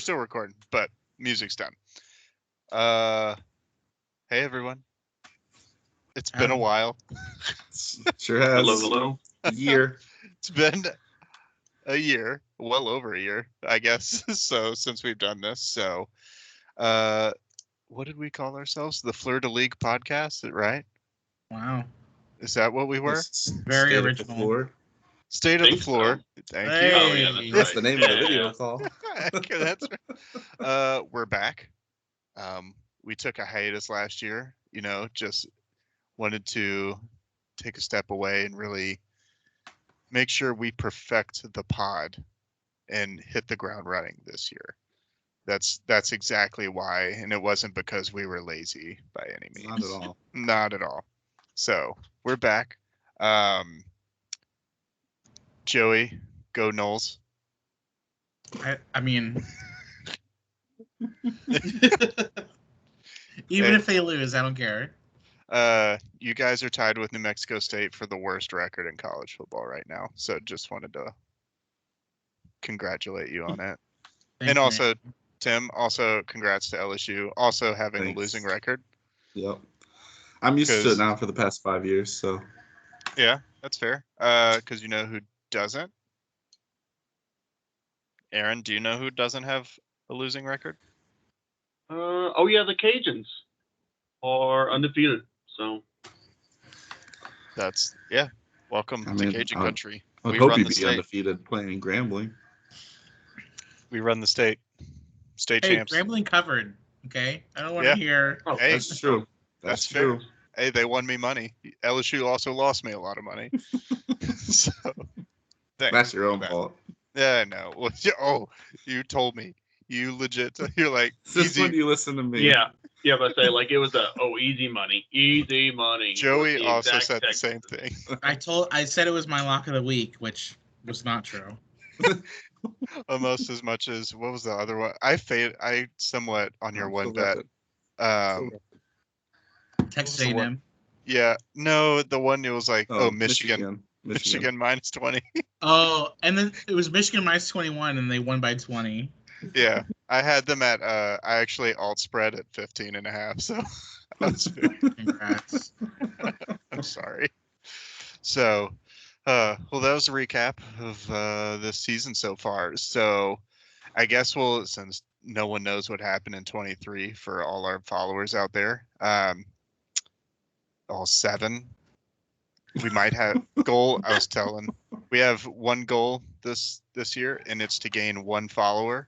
still recording, but music's done. Hey everyone. It's been a while. Sure has. Hello. A year. It's been a year, well over a year, I guess. So since we've done this, so what did we call ourselves? The Fleur de League podcast, right? Wow. Is that what we were? Very State original. Of the floor. State of the floor. So. Thank Hey. you. Oh yeah, that's That's right. the name of the video call. Okay, that's right. We're back. We took a hiatus last year, just wanted to take a step away and really make sure we perfect the pod and hit the ground running this year. That's exactly why, and it wasn't because we were lazy by any means. Not at all. Not at all. So we're back. Joey, go Knowles. I mean, even if they lose, I don't care. You guys are tied with New Mexico State for the worst record in college football right now. So just wanted to congratulate you on it. Thank And you, also, man. Tim, also congrats to LSU, also having Thanks. a losing record. Yep. I'm used to 'Cause- it now for the past 5 years, so Yeah, that's fair. Because you know who doesn't? Aaron, do you know who doesn't have a losing record? Oh yeah, the Cajuns are undefeated. So That's, yeah. Welcome I to mean, Cajun country. I We hope run you'd the be state. undefeated playing Grambling. We run the state. State Hey, champs. Grambling covered. Okay, I don't want Yeah. to hear. oh, Hey, That's true. That's true. Hey, they won me money. LSU also lost me a lot of money. So, thanks That's your for own that. fault. Yeah, no. Well, oh, you told me. You legit. You're like, Since when easy. do you listen to me? yeah. Yeah, but I say like it was easy money. Easy money. was Joey the also exact said the text. same thing. I said it was my lock of the week, which was not true. Almost as much as, what was the other one? I somewhat on your I'm one so bet. rapid. Texas What was the one? A&M. Yeah, no, the one it was like, Oh, Michigan minus 20. Oh, and then it was Michigan minus 21, and they won by 20. Yeah, I had them at, I actually alt spread at 15.5. So I was very, Congrats. I'm sorry. So, well, that was a recap of this season so far. So, I guess since no one knows what happened in 23 for all our followers out there, all 7, we might have goal. I was telling, we have one goal this year, and it's to gain 1 follower.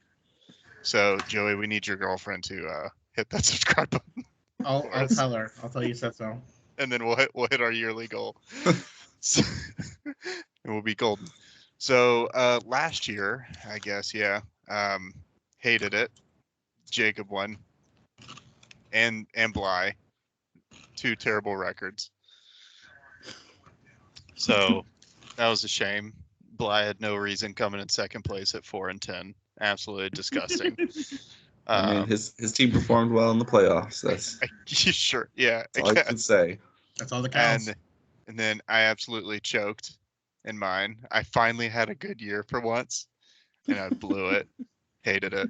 So, Joey, we need your girlfriend to hit that subscribe button, I'll tell her. I'll tell you said so. and then we'll hit our yearly goal. So, and we'll be golden. So last year, I guess, yeah, hated it. Jacob won, and Bly, 2 terrible records. So that was a shame. Bly had no reason coming in second place at 4-10. Absolutely disgusting. I mean, his team performed well in the playoffs. That's Sure, yeah. all I can say. That's all that counts. And then I absolutely choked in mine. I finally had a good year for once, and I blew it. Hated it.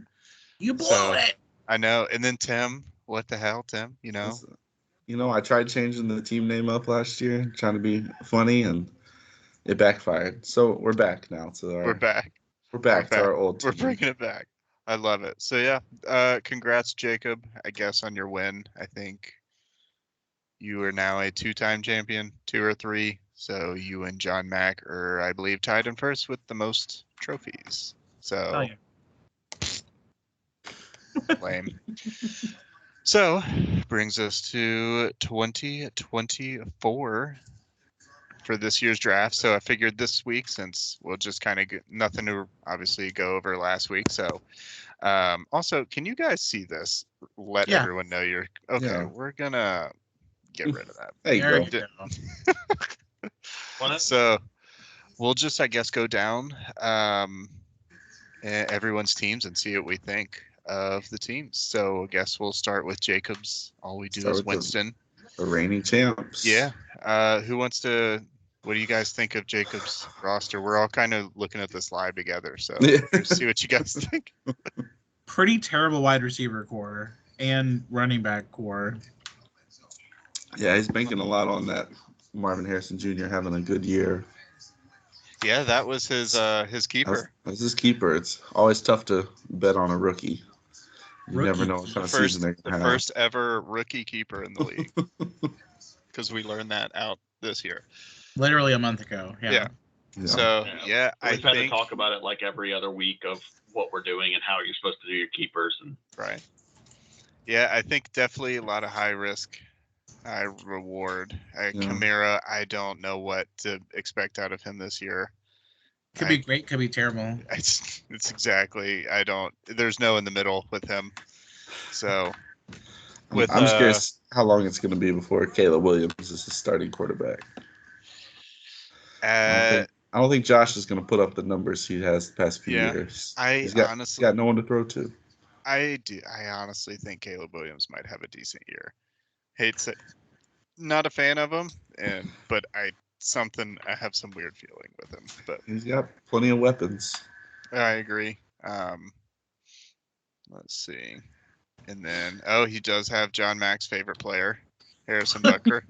You blew So, it. I know. And then Tim, what the hell, Tim? I tried changing the team name up last year, trying to be funny, and it backfired. So we're back now to our. We're back. We're back to our old team. We're bringing it back. I love it. So yeah, congrats, Jacob. I guess on your win. I think you are now a 2-time champion, 2 or 3. So you and John Mack are, I believe, tied in first with the most trophies. So Oh, yeah. lame. So brings us to 2024 for this year's draft. So I figured this week, since we'll just kind of nothing to obviously go over last week. So also, can you guys see this? Let Yeah. everyone know you're okay. Yeah. We're gonna get rid of that. There you There go. you go. So we'll just, I guess, go down everyone's teams and see what we think of the teams. So I guess we'll start with Jacob's. All we do Start is with the- Winston. The reigning champs. Yeah. Who wants to? What do you guys think of Jacob's roster? We're all kind of looking at this live together, so Yeah. let's see what you guys think. pretty terrible wide receiver core and running back core. Yeah, he's banking a lot on that. Marvin Harrison Jr. having a good year. Yeah, that was his keeper. That's his keeper. It's always tough to bet on a rookie. You never Rookie. know what kind The of season first they're the going to have. first ever rookie keeper in the league. Because we learned that out this year. Literally a month ago. Yeah. Yeah. So yeah, I We've had to think talk about it like every other week of what we're doing and how you're supposed to do your keepers. And right. Yeah, I think definitely a lot of high risk, high reward. Yeah. Kamara, I don't know what to expect out of him this year. Could be great, could be terrible. It's exactly. I don't. There's no in the middle with him. So with I'm just curious how long it's going to be before Caleb Williams is the starting quarterback. I don't think Josh is going to put up the numbers he has the past few years. He's got no one to throw to. I honestly think Caleb Williams might have a decent year. Hates it. Not a fan of him, but I have some weird feeling with him. But he's got plenty of weapons. I agree. Let's see. And then he does have John Mack's favorite player, Harrison Butker.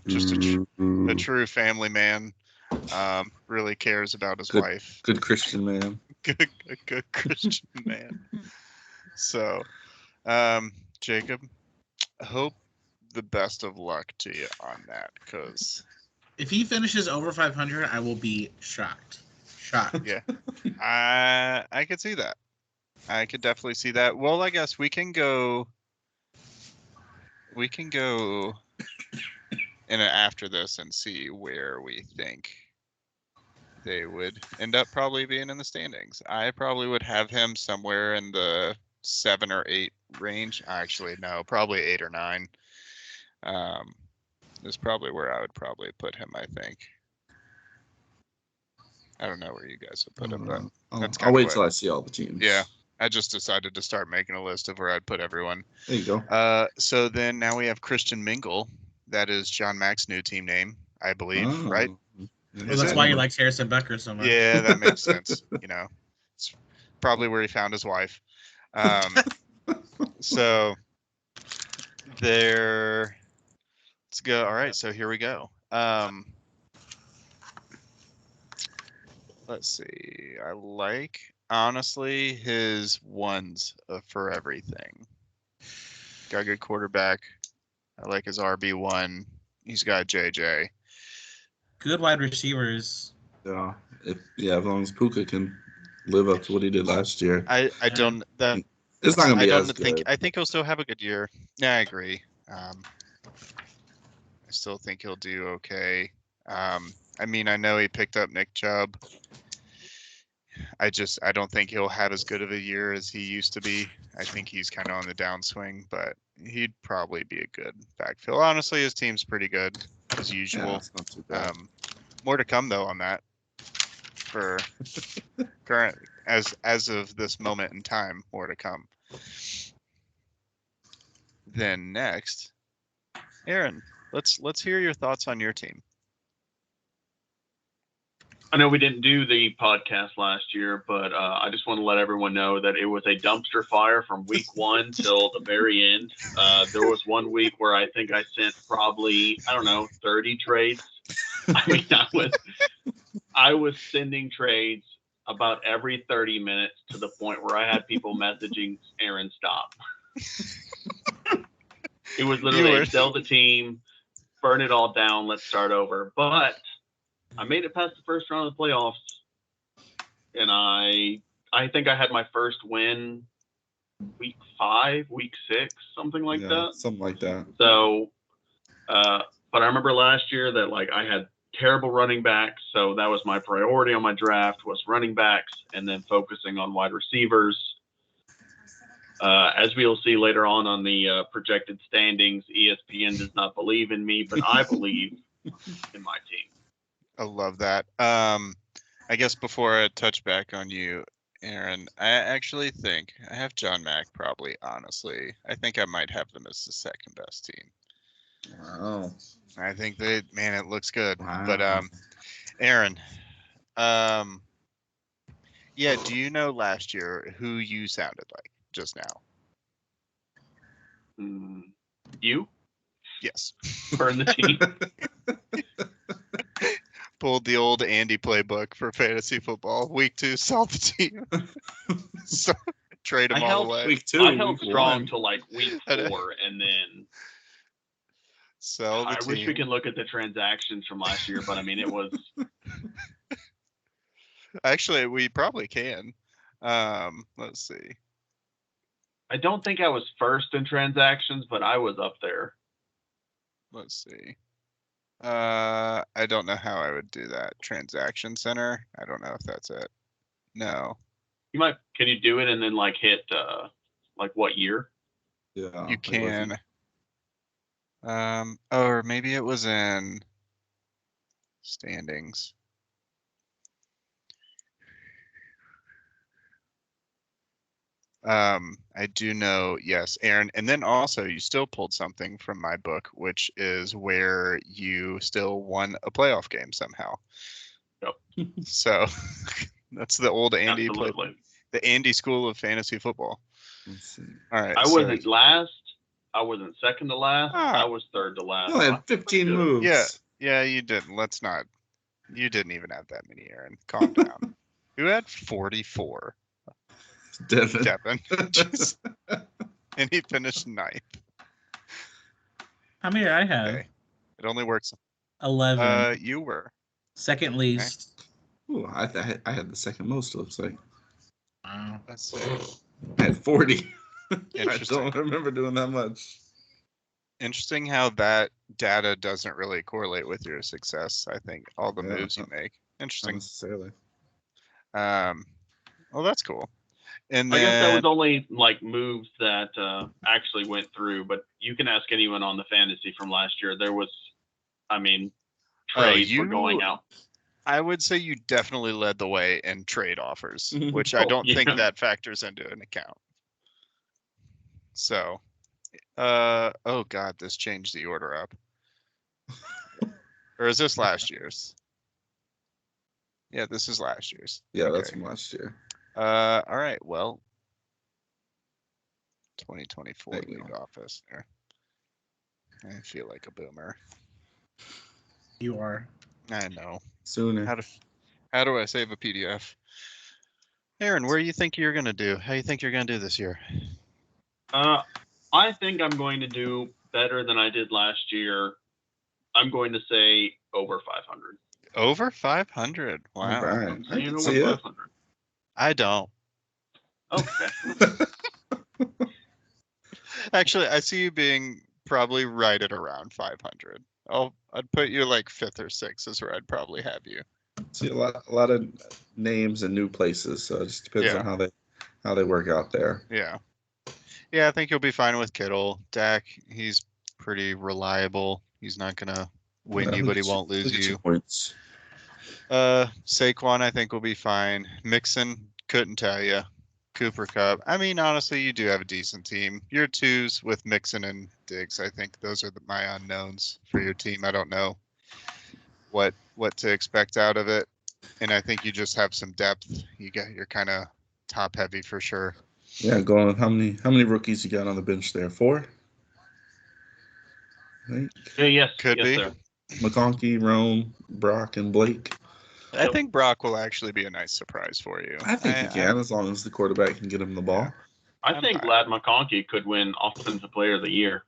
Just a true family man. Really cares about his wife. Good Christian man. Good Christian man. So, Jacob, I hope the best of luck to you on that, because if he finishes over 500, I will be shocked. Yeah, I could see that. I could definitely see that. Well, I guess we can go in after this and see where we think they would end up probably being in the standings. I probably would have him somewhere in the 7 or 8 range. Actually, no, probably 8 or 9. Is probably where I would probably put him, I think. I don't know where you guys would put him, but I'll wait till I see all the teams. Yeah, I just decided to start making a list of where I'd put everyone. There you go. So then now we have Christian Mingle. That is John Mack's new team name, I believe, right? Well, that's why he likes Harrison Butker so much. Yeah, that makes sense. It's probably where he found his wife. So there. Let's go. All right, so here we go. Let's see. I like, honestly, his ones for everything. Got a good quarterback. I like his RB1. He's got JJ. Good wide receivers. Yeah, as long as Puka can live up to what he did last year. I don't. It's not gonna be as good. I think he'll still have a good year. Yeah, I agree. I still think he'll do okay. I mean, I know he picked up Nick Chubb. I don't think he'll have as good of a year as he used to be. I think he's kind of on the downswing, but he'd probably be a good backfill. Honestly, his team's pretty good as usual. Yeah, it's not too bad. More to come though on that for current as of this moment in time. More to come. Then next, Aaron, let's hear your thoughts on your team. I know we didn't do the podcast last year, but I just want to let everyone know that it was a dumpster fire from week 1 till the very end. There was one week where I think I sent probably, 30 trades. I mean, I was sending trades about every 30 minutes to the point where I had people messaging Aaron, stop. It was literally sell the team, burn it all down, let's start over. But I made it past the first round of the playoffs, and I think I had my first win week 5, week 6, something like that. Something like that. So, but I remember last year that I had terrible running backs, so that was my priority on my draft was running backs, and then focusing on wide receivers. As we'll see later on the projected standings, ESPN does not believe in me, but I believe in my team. I love that. I guess before I touch back on you, Aaron, I actually think I have John Mack probably, honestly. I think I might have them as the second best team. Wow. I think it looks good. Wow. But Aaron, Yeah, do you know last year who you sounded like just now? You Yes. burn the team. Pulled the old Andy playbook for fantasy football. Week 2, sell the team. So, trade them I all held away. Week 2, I held week strong 1. till like week I know. 4, and then Sell the I team. wish we could look at the transactions from last year, but I mean, it was Actually, we probably can. Let's see. I don't think I was first in transactions, but I was up there. Let's see. I don't know how I would do that. Transaction center. I don't know if that's it. No. You might can you do it and then like hit like what year? Yeah. You can. Or maybe it was in standings. I do know, yes, Aaron. And then also you still pulled something from my book, which is where you still won a playoff game somehow. Yep. So that's the old Andy play, Absolutely. the Andy School of Fantasy Football. Let's see. All right. I so wasn't last. I wasn't second to last. Ah. I was third to last. You only had 15 Good. moves. Yeah, you didn't. Let's not. You didn't even have that many, Aaron. Calm down. Who had 44? Devin. Devin. Jeez. And he finished 9th. How many did I have? Okay. It only works. 11. You were. Second least. Ooh, I had the second most, it looks like. Wow. Let's see. I had 40. I Interesting. don't remember doing that much. Interesting how that data doesn't really correlate with your success. I think all the Yeah, moves you make. Not Interesting. necessarily. Well, that's cool. And I guess that then was only like moves that actually went through, but you can ask anyone on the fantasy from last year. There was, I mean, trades were going out. I would say you definitely led the way in trade offers, Mhm. which I Oh, don't think yeah. that factors into an account. So, oh God, this changed the order up. Or is this last year's? Yeah, this is last year's. Yeah, that's Okay. from last year. All right, well, 2024 There you league go. office there. I feel like a boomer. You are. I know. Sooner. How do I save a PDF? Aaron, where do you think you're gonna do? How do you think you're gonna do this year? I think I'm going to do better than I did last year. I'm going to say over 500. Over 500. All Wow. right. I'm I saying can over see it. 500. I don't. Okay. Actually, I see you being probably right at around 500. I'd put you like 5th or 6th is where I'd probably have you. See a lot of names and new places, so it just depends Yeah. on how they work out there. Yeah. Yeah, I think you'll be fine with Kittle. Dak, he's pretty reliable. He's not gonna win you, but he won't lose you. Points. Saquon, I think will be fine. Mixon, couldn't tell you. Cooper Cup. I mean, honestly, you do have a decent team. Your 2s with Mixon and Diggs, I think those are my unknowns for your team. I don't know what to expect out of it, and I think you just have some depth. You're kind of top heavy for sure. Yeah, going with how many rookies you got on the bench there? 4? Right? Yeah, yes. Could yes, be. Sir. McConkey, Rome, Brock, and Blake. I Yep. think Brock will actually be a nice surprise for you. I think he can, as long as the quarterback can get him the ball. I think Lad McConkey could win Offensive Player of the Year.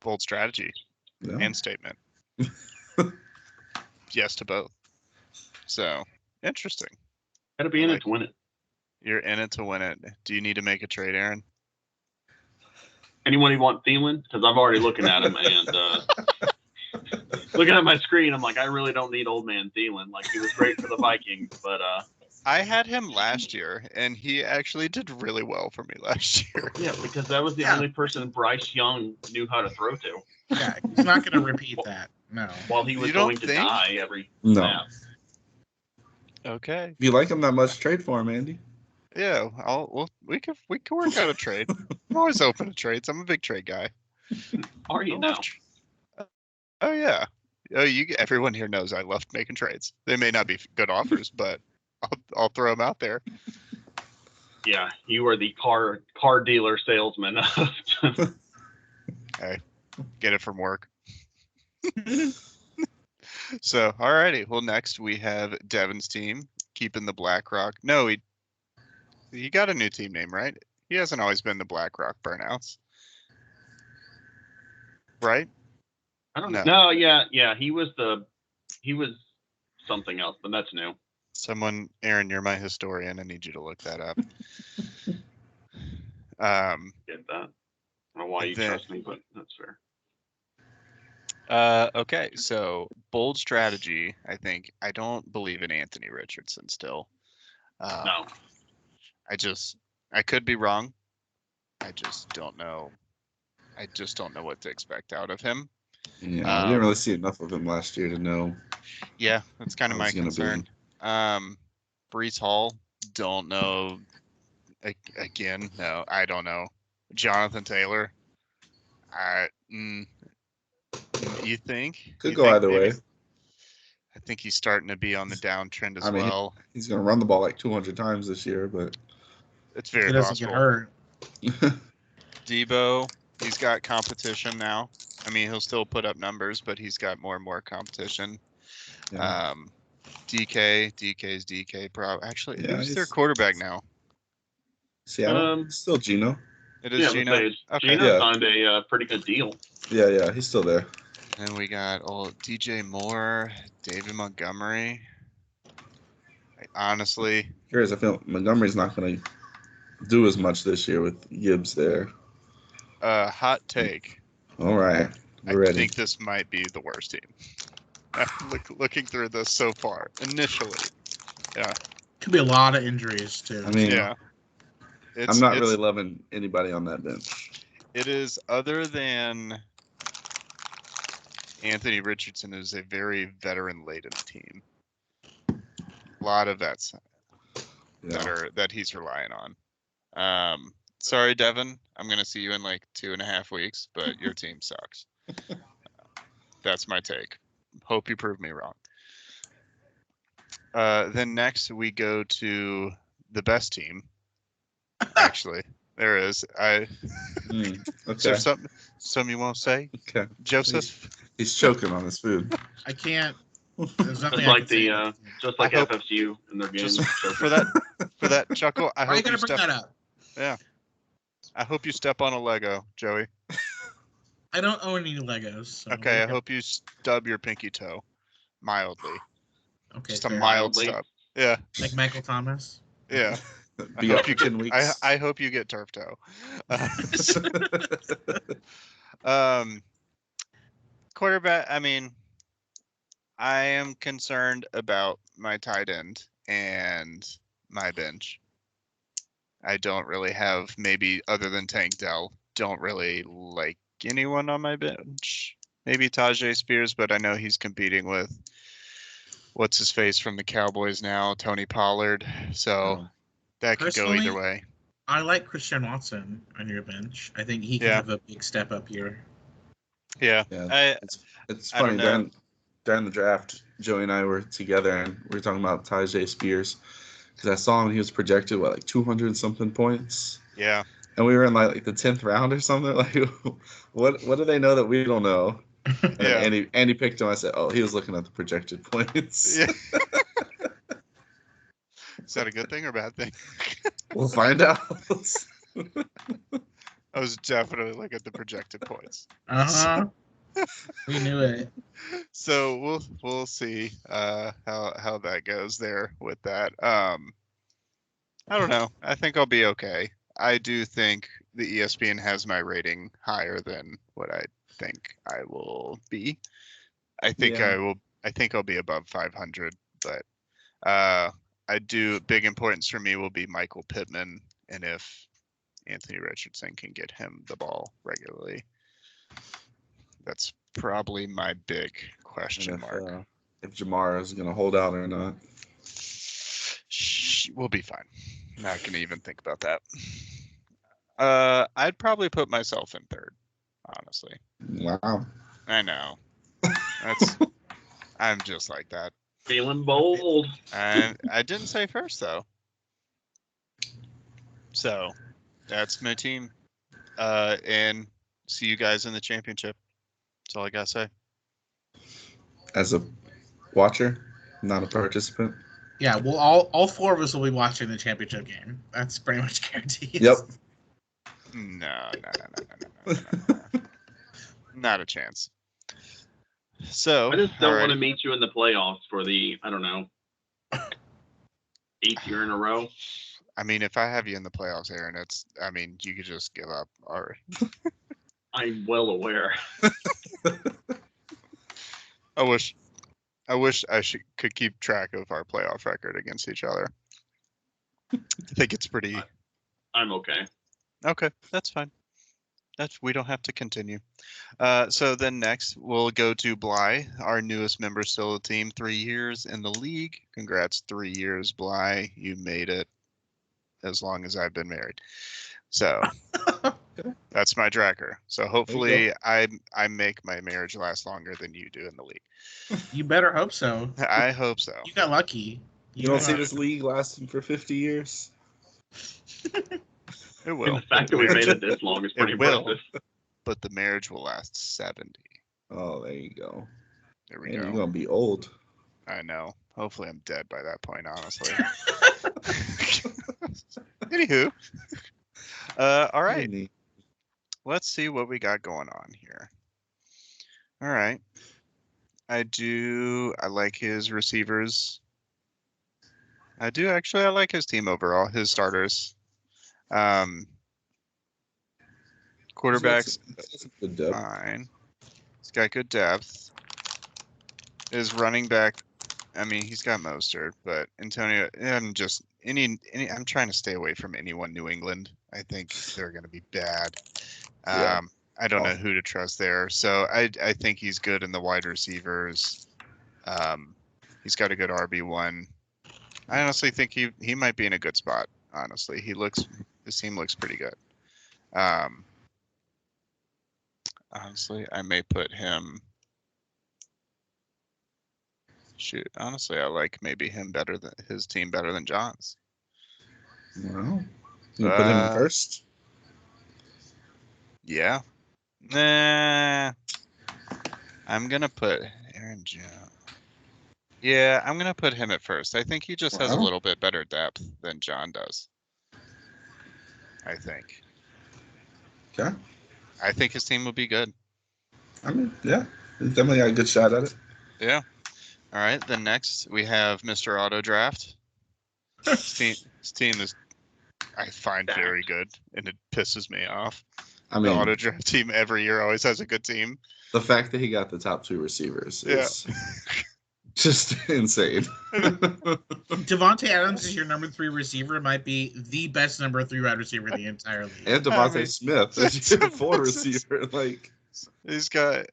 Bold strategy Yeah. and statement. Yes to both. So interesting. Got to be in it to win it. You're in it to win it. Do you need to make a trade, Aaron? Anyone who want Thielen? Because I'm already looking at him and looking at my screen. I'm like, I really don't need old man Thielen. Like, he was great for the Vikings, but I had him last year, and he actually did really well for me last year. yeah, because that was the only person Bryce Young knew how to throw to. Yeah, he's not going to repeat that. No. While he was You don't going to think? die every No. snap. Okay. If you like him that much, trade for him, Andy. Yeah. We can work out a trade. I'm always open to trades. I'm a big trade guy. Are you now? Oh yeah. Oh, everyone here knows I love making trades. They may not be good offers, but I'll throw him out there. Yeah, you are the car dealer salesman. Hey, get it from work. So, alrighty. Well, next we have Devin's team keeping the BlackRock. No, he got a new team name, right? He hasn't always been the BlackRock Burnouts, right? I don't No. know. No, yeah, he was something else, but that's new. Someone, Aaron, you're my historian. I need you to look that up. Get that. I don't know why you trust me, but that's fair. Okay, so bold strategy. I don't believe in Anthony Richardson still. No. I could be wrong. I just don't know. I just don't know what to expect out of him. Yeah, we didn't really see enough of him last year to know. Yeah, that's kind of my concern. Brees Hall, don't know. Again, no, I don't know. Jonathan Taylor, you think? Could You go think either maybe? way. I think he's starting to be on the downtrend as I mean, well. he's going to run the ball like 200 times this year, but It's If very he doesn't get possible. hurt. Debo, he's got competition now. I mean, he'll still put up numbers, but he's got more and more competition. yeah. DK's DK. Actually, Yeah, who's their he's- quarterback now? Seattle, still Gino. It is Yeah, Gino. Okay. Gino Yeah. signed a pretty good deal. Yeah, he's still there. Then we got old DJ Moore, David Montgomery. Honestly, Here's I feel Montgomery's not going to do as much this year with Gibbs there. hot take. All right, we're I ready. think this might be the worst team. Looking through this so far, initially. Yeah. Could be a lot of injuries too. I mean, Yeah. I'm not really loving anybody on that bench. It is, other than Anthony Richardson, is a very veteran-laden team. A lot of vets that he's relying on. Sorry, Devin. I'm gonna see you in like 2.5 weeks, but your team sucks. That's my take. Hope you prove me wrong. Then next we go to the best team. Actually, there is. Okay. Is there something you won't say, Okay. Joseph? He's choking on his food. I can't. There's nothing Just I like can say. just like I hope- FSU in their games. Just for that chuckle, I Why are you hope gonna you bring step. that up? Yeah. I hope you step on a Lego, Joey. I don't own any Legos. So Okay, I hope you stub your pinky toe, mildly. Okay, Just a fair. mild Mildly. stub. Yeah, Like Michael Thomas. yeah. Be up for 10 weeks. I hope you get turf toe. Quarterback. I mean, I am concerned about my tight end and my bench. I don't really have, maybe other than Tank Dell, don't really like anyone on my bench. Maybe Tajay Spears, but I know he's competing with what's his face from the Cowboys now, Tony Pollard. So that could go either Personally, way. I like Christian Watson on your bench. I think he can have a big step up here. Yeah. It's I don't funny. know. During the draft, Joey and I were together and we were talking about Tajay Spears because I saw him. He was projected like 200 something points. Yeah. And we were in like the 10th round or something. Like, what do they know that we don't know? And Yeah. Andy picked him. I said, oh, he was looking at the projected points. Yeah. Is that a good thing or a bad thing? We'll find out. I was definitely looking at the projected points. We knew it. So we'll see how that goes there with that. I don't know. I think I'll be okay. I do think the ESPN has my rating higher than what I think I will be. I think I'll be above 500, but big importance for me will be Michael Pittman, and if Anthony Richardson can get him the ball regularly. That's probably my big question mark. If Jamar is going to hold out or not. We'll be fine. Not going to even think about that. I'd probably put myself in third, honestly. Wow. I know. I'm just like that. Feeling bold. I didn't say first though. So that's my team. And see you guys in the championship. That's all I gotta say. As a watcher, not a participant. Yeah, well, all four of us will be watching the championship game. That's pretty much guaranteed. Yep. No. Not a chance. So I just don't want to alrighty. meet you in the playoffs for the, I don't know, 8th year in a row. I mean, if I have you in the playoffs, Aaron, you could just give up already. I'm well aware. I wish I could keep track of our playoff record against each other. I think it's pretty I'm okay. okay. That's fine. We don't have to continue. So then next we'll go to Bly, our newest member, still a team, 3 years in the league. Congrats, 3 years, Bly. You made it as long as I've been married. So that's my tracker. So hopefully I make my marriage last longer than you do in the league. You better hope so. I hope so. You got lucky. You don't see this league lasting for 50 years? It will. And the fact that we made it this long is pretty It will. impressive. But the marriage will last 70. Oh, there you go. There we Man, go. you're going to be old. I know. Hopefully I'm dead by that point, honestly. Anywho. All right. Neat. Let's see what we got going on here. All right. I like his receivers. I like his team overall, his starters. Quarterbacks, That's a good depth. fine. He's got good depth. His running back, he's got Mostert, but Antonio, I'm trying to stay away from anyone New England. I think they're going to be bad. Yeah. I don't know who to trust there. So I think he's good in the wide receivers. He's got a good RB1. I honestly think he might be in a good spot. Honestly, his team looks pretty good. Honestly, I may put him. Shoot, honestly, I like maybe his team better than John's. Well, you put him in first? Yeah. Nah. I'm gonna put Aaron Jones. Yeah, I'm gonna put him at first. I think he just has a little bit better depth than John does. I think. Okay. I think his team will be good. Yeah. He's definitely got a good shot at it. Yeah. All right. Then next we have Mr. Auto Draft. His team is, I find, very good, and it pisses me off. The auto draft team every year always has a good team. The fact that he got the top 2 receivers is just insane. Devontae Adams is your number 3 receiver. Might be the best number 3 wide receiver in the entire league. And Devontae Smith is your 4 receiver. Like, he's got.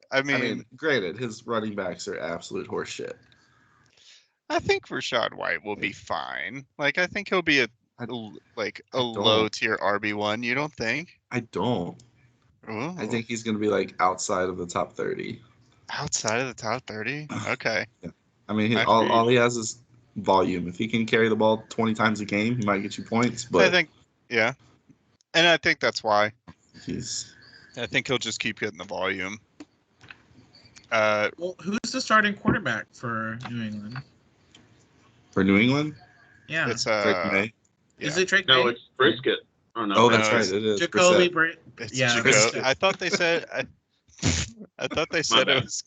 Granted, his running backs are absolute horseshit. I think Rachaad White will be fine. Like, I think he'll be a low tier RB1. You don't think? I don't. Ooh. I think he's going to be like outside of the top 30. Outside of the top 30? Okay. Yeah. All he has is volume. If he can carry the ball 20 times a game, he might get you points. But I think, yeah. And I think that's why. I think he'll just keep getting the volume. Well, who's the starting quarterback for New England? For New England? Yeah. It's Drake May. Yeah. Is it Drake May? No, it's Brisket. Oh, no. Oh, that's right. It is. Jacoby It's yeah. Jacoby. I thought they said. I thought they said it was.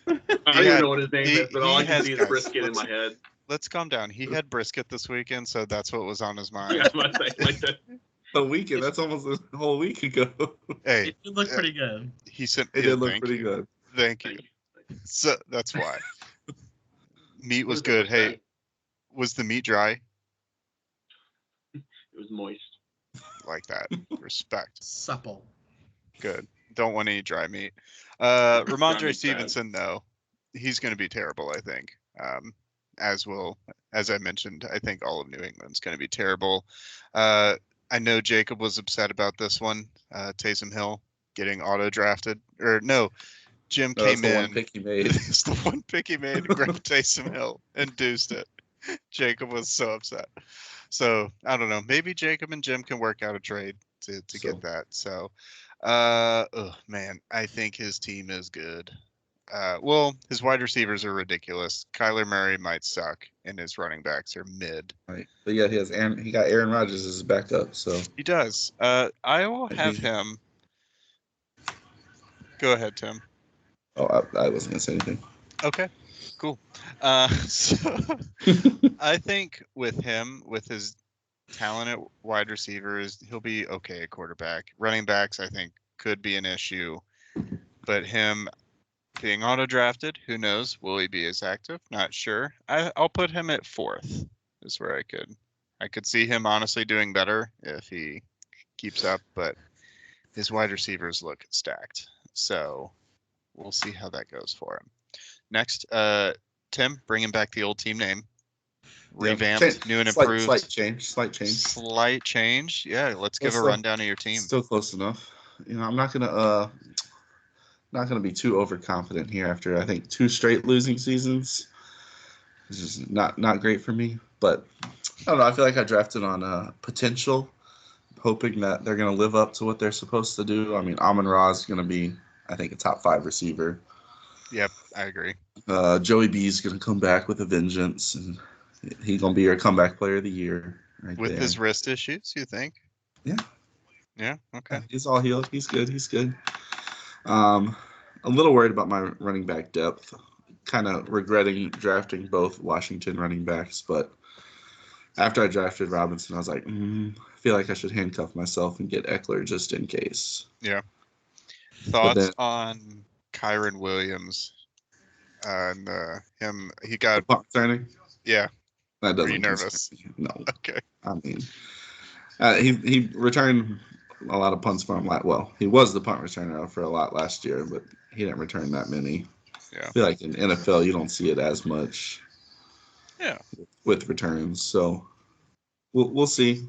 I don't even know what his name is, but all I can see is Brisket in my head. Let's calm down. He had brisket this weekend, so that's what was on his mind. Yeah, I was like that. A weekend. That's almost a whole week ago. Hey, It looked pretty good. he said It did look pretty good. Thank you. So that's why. Meat was good. Hey, was the meat dry? It was moist. Like that. Respect. Supple. Good. Don't want any dry meat. Ramondre meat's Stevenson, though, he's going to be terrible, I think. As I mentioned, I think all of New England's going to be terrible. I know Jacob was upset about this one. Taysom Hill getting auto drafted. Or no, Jim No, that's came the one in. pick he made. It's the one pick he made, grabbed Taysom Hill, and deuced it. Jacob was so upset. So I don't know. Maybe Jacob and Jim can work out a trade to get that. So, oh man, I think his team is good. Well, his wide receivers are ridiculous. Kyler Murray might suck, and his running backs are mid. Right. But yeah, he got Aaron Rodgers as his backup. So He does. I will have him. Go ahead, Tim. I wasn't gonna say anything. Okay, cool. So I think with him, with his talent at wide receivers, he'll be okay at quarterback. Running backs, I think, could be an issue, but him being auto drafted, who knows? Will he be as active? Not sure. I'll put him at 4th. Is where I could see him honestly doing better if he keeps up, but his wide receivers look stacked. So we'll see how that goes for him. Next, Tim, bringing back the old team name. Revamped, new and improved. Slight change. Yeah, let's give a rundown of your team. Still close enough. I'm not gonna be too overconfident here after I think 2 straight losing seasons. This is not great for me. But I don't know. I feel like I drafted on potential, hoping that they're gonna live up to what they're supposed to do. I mean, Amon-Ra is gonna be, I think, a top 5 receiver. Yep, I agree. Joey B is gonna come back with a vengeance, and he's gonna be your comeback player of the year. Right with there. his wrist issues, you think? Yeah. Yeah. Okay. He's all healed. He's good. A little worried about my running back depth. Kind of regretting drafting both Washington running backs, but after I drafted Robinson, I was like, I feel like I should handcuff myself and get Eckler just in case. Yeah. Thoughts on Kyron Williams and him? He got the punt returning. Yeah. That doesn't. Are you nervous? No. Okay. I mean, he returned a lot of punts for him. Well, he was the punt returner for a lot last year, but he didn't return that many. Yeah. I feel like in NFL you don't see it as much. Yeah. With returns, so we'll see.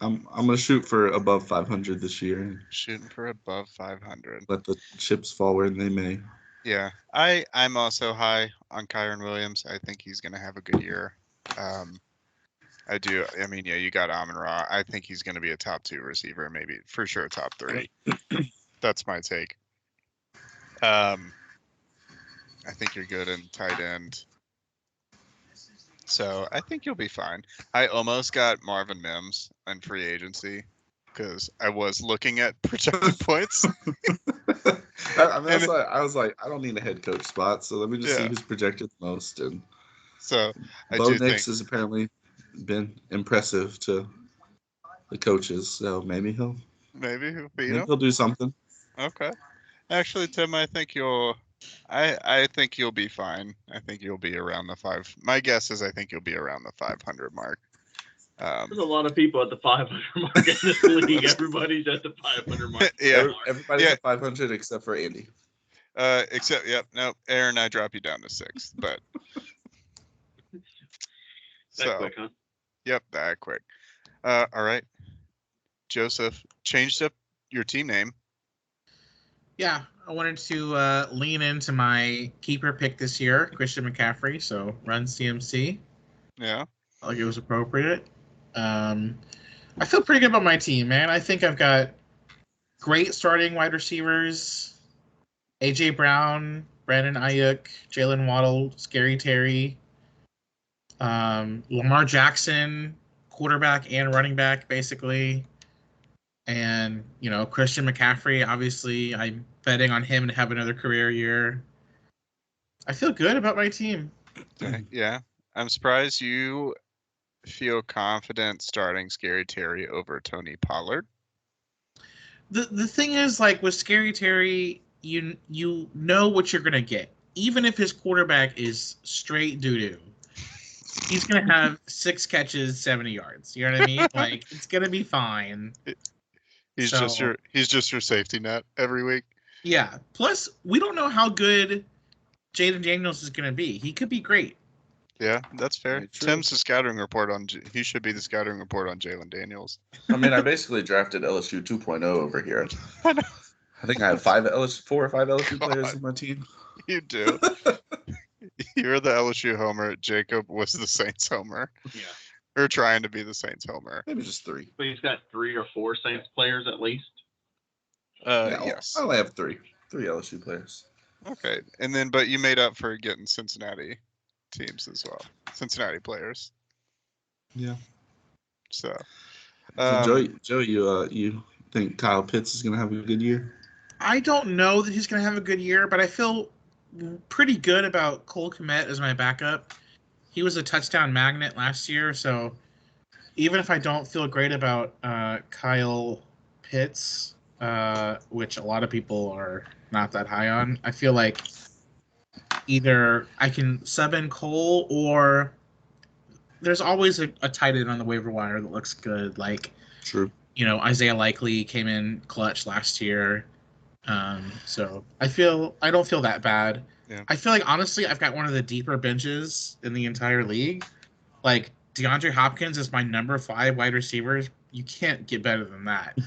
I'm gonna shoot for above 500 this year. Shooting for above 500. Let the chips fall where they may. Yeah, I'm also high on Kyron Williams. I think he's gonna have a good year. I do. I mean, yeah, you got Amon-Ra. I think he's gonna be a top 2 receiver, maybe for sure top 3. That's my take. I think you're good in tight end. So I think you'll be fine. I almost got Marvin Mims in free agency because I was looking at projected points. I mean, that's why I was like, I don't need a head coach spot, so let me just see who's projected the most. And so Bo Nix has apparently been impressive to the coaches, so maybe he'll do something. Okay. Actually, Tim, I think you'll be fine. I think you'll be around the 5. My guess is I think you'll be around the 500 mark. There's a lot of people at the 500 mark in this league. Everybody's at the 500 mark. Yeah, everybody's at 500 except for Andy. Aaron, I drop you down to 6th, but that quick, huh? Yep, that quick. All right, Joseph, changed up your team name. Yeah, I wanted to lean into my keeper pick this year, Christian McCaffrey. So run CMC. Yeah, I think it was appropriate. I feel pretty good about my team, man. I think I've got great starting wide receivers: AJ Brown, Brandon Ayuk, Jalen Waddle, Scary Terry, Lamar Jackson, quarterback and running back, basically. And, Christian McCaffrey, obviously, I'm betting on him to have another career year. I feel good about my team. Yeah. I'm surprised you feel confident starting Scary Terry over Tony Pollard. The thing is, like, with Scary Terry, you know what you're going to get. Even if his quarterback is straight doo-doo, he's going to have 6 catches, 70 yards. You know what I mean? Like, it's going to be fine. He's just your safety net every week. Yeah. Plus, we don't know how good Jaden Daniels is going to be. He could be great. Yeah, that's fair. Tim's the scouting report on. He should be the scouting report on Jalen Daniels. I mean, I basically drafted LSU 2.0 over here. I know. I think I have 4 or 5 LSU players on my team. You do. You're the LSU homer. Jacob was the Saints homer. Yeah. Or trying to be the Saints homer. Maybe just 3. But he's got 3 or 4 Saints players at least. Yes. I only have 3 LSU players. Okay, and then but you made up for getting Cincinnati teams as well. Cincinnati players. Yeah. So Joey, you think Kyle Pitts is going to have a good year? I don't know that he's going to have a good year, but I feel pretty good about Cole Kmet as my backup. He was a touchdown magnet last year, so even if I don't feel great about Kyle Pitts, which a lot of people are not that high on, I feel like either I can sub in Cole or there's always a tight end on the waiver wire that looks good. Like, true. Isaiah Likely came in clutch last year. So I don't feel that bad. Yeah. I feel like, honestly, I've got one of the deeper benches in the entire league. Like, DeAndre Hopkins is my number 5 wide receiver. You can't get better than that.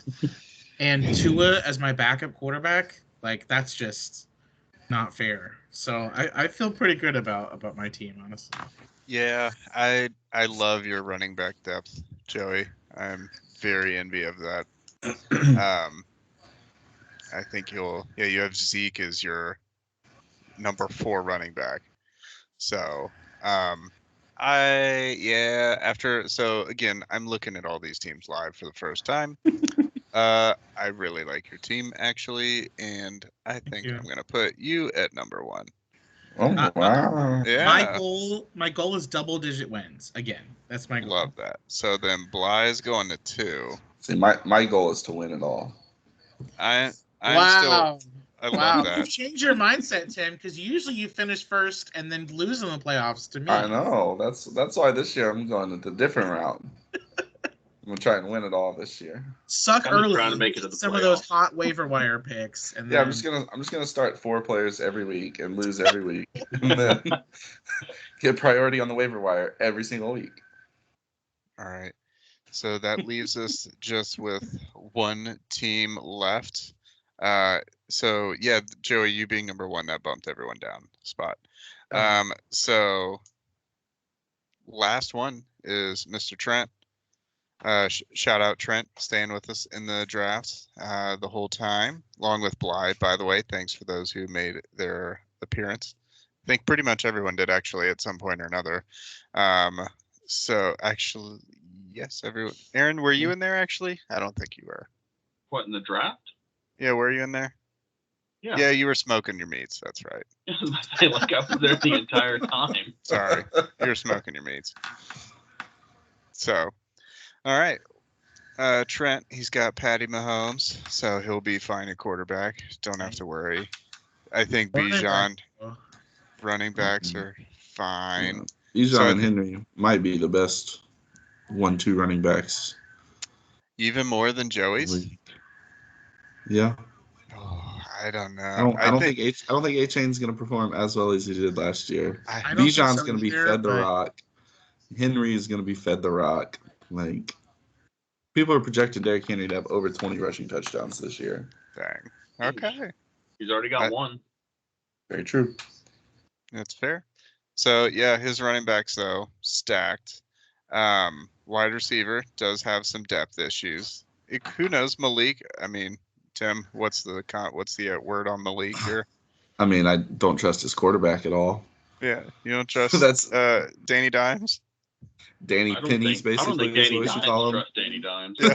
And Tua as my backup quarterback, like, that's just not fair. So I feel pretty good about my team, honestly. Yeah, I love your running back depth, Joey. I'm very envy of that. I think you have Zeke as your number 4 running back. So, again, I'm looking at all these teams live for the first time. I really like your team, actually, and I think I'm going to put you at number 1. Oh, wow. Yeah. My goal is double-digit wins. Again, that's my goal. Love that. So then Bly's going to 2. See, my goal is to win it all. I love that. You've changed your mindset, Tim, because usually you finish first and then lose in the playoffs to me. I know. That's why this year I'm going the different route. I'm gonna try and win it all this year. Suck I'm early. trying to make it to the some playoffs. of those hot waiver wire picks, and Yeah, then... I'm just gonna start 4 players every week and lose every week, and then get priority on the waiver wire every single week. All right. So that leaves us just with 1 team left. So yeah, Joey, you being number 1, that bumped everyone down a spot. So last one is Mr. Trent. Shout out Trent, staying with us in the draft the whole time, along with Bly, by the way. Thanks for those who made their appearance. I think pretty much everyone did, actually, at some point or another. So actually, yes, everyone. Aaron, were you in there, actually? I don't think you were. What, in the draft? Yeah, were you in there? Yeah, you were smoking your meats. That's right. Like I was there the entire time. Sorry, you were smoking your meats. So, all right. Trent, he's got Patty Mahomes, so he'll be fine at quarterback. Don't have to worry. I think Bijan running backs are fine. Bijan and Henry might be the best 1-2 running backs. Even more than Joey's? Yeah. Oh, I don't know. I don't think A-Chain's going to perform as well as he did last year. Bijan's going to be fed the rock. Henry is going to be fed the rock. Like, people are projecting Derrick Henry to have over 20 rushing touchdowns this year. Dang. Okay. He's already got 1. Very true. That's fair. So, yeah, his running backs, though, stacked. Wide receiver does have some depth issues. Who knows, Malik? I mean, Tim, what's the word on Malik here? I mean, I don't trust his quarterback at all. Yeah, you don't trust Danny Dimes? Danny Pennies, basically. I don't think Danny Dimes trusts Danny Dimes. Yeah.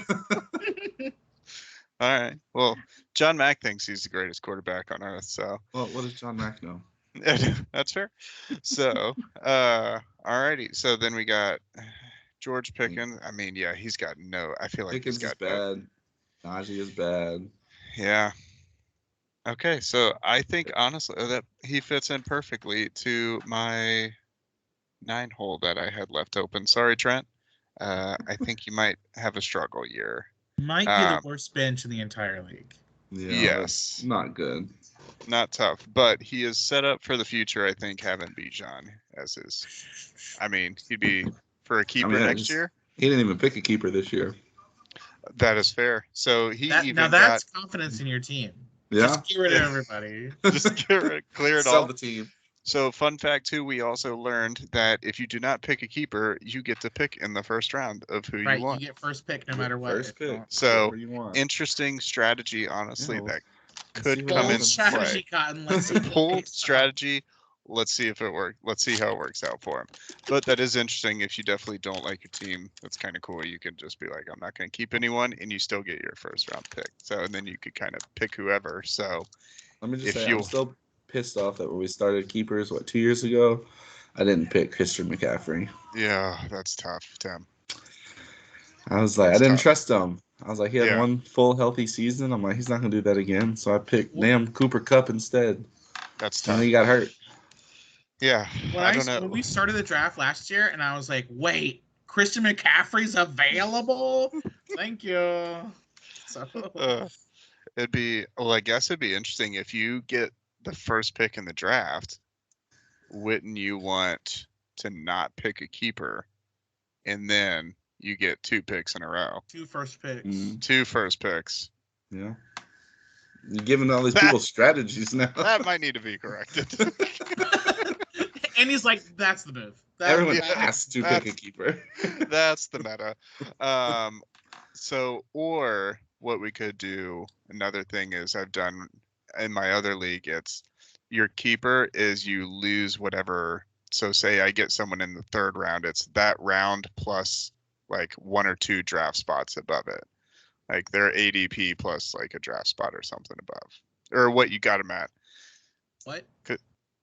All right. Well, John Mack thinks he's the greatest quarterback on earth. So. Well, what does John Mack know? That's fair. So, alrighty. So then we got George Pickens. I mean, yeah, he's got no. I feel like Pickens he's got is bad. Najee is bad. Yeah. Okay, so I think honestly that he fits in perfectly to my 9 hole that I had left open. Sorry, Trent. I think you might have a struggle year. Might be the worst bench in the entire league. Yeah, yes. Not good. Not tough, but he is set up for the future, I think, having Bijan as his. I mean, he'd be for a keeper next year. He didn't even pick a keeper this year. That is fair. So he now that's confidence in your team. Yeah. Just get rid of everybody. Just clear it Sell all. the team. So, fun fact too, we also learned that if you do not pick a keeper, you get to pick in the first round of who Right, you want. you get first pick no matter what. First pick. So, Whatever you want. interesting strategy, honestly, Yeah, that let's see could what come in happens. strategy, play. Cotton. Let's see. Bold strategy. Let's see if it works. Let's see how it works out for him. But that is interesting. If you definitely don't like your team, that's kind of cool. You can just be like, I'm not going to keep anyone, and you still get your first round pick. So, and then you could kind of pick whoever. So, Let me just if say, you- I'm still pissed off that when we started keepers, 2 years ago, I didn't pick Christian McCaffrey. yeah, that's tough, Tim. I was like, That's I didn't tough. trust him. I was like, he had Yeah. one full healthy season. I'm like, he's not gonna do that again. So I picked damn Cooper Kupp instead. That's And tough. then he got hurt. Yeah, When I don't know. When we started the draft last year, and I was like, "Wait, Christian McCaffrey's available? Thank you." So It'd be I guess it'd be interesting if you get the first pick in the draft. Wouldn't you want to not pick a keeper, and then you get 2 picks in a row? 2 first picks. 2 first picks. Yeah. You're giving all these people strategies now. That might need to be corrected. And he's like, "That's the move." Everyone has to pick a keeper. That's the meta. So, or what we could do, another thing is I've done in my other league, it's your keeper is you lose whatever. So say I get someone in the 3rd round, it's that round plus like 1 or 2 draft spots above it. Like their ADP plus like a draft spot or something above. Or what you got them at. What?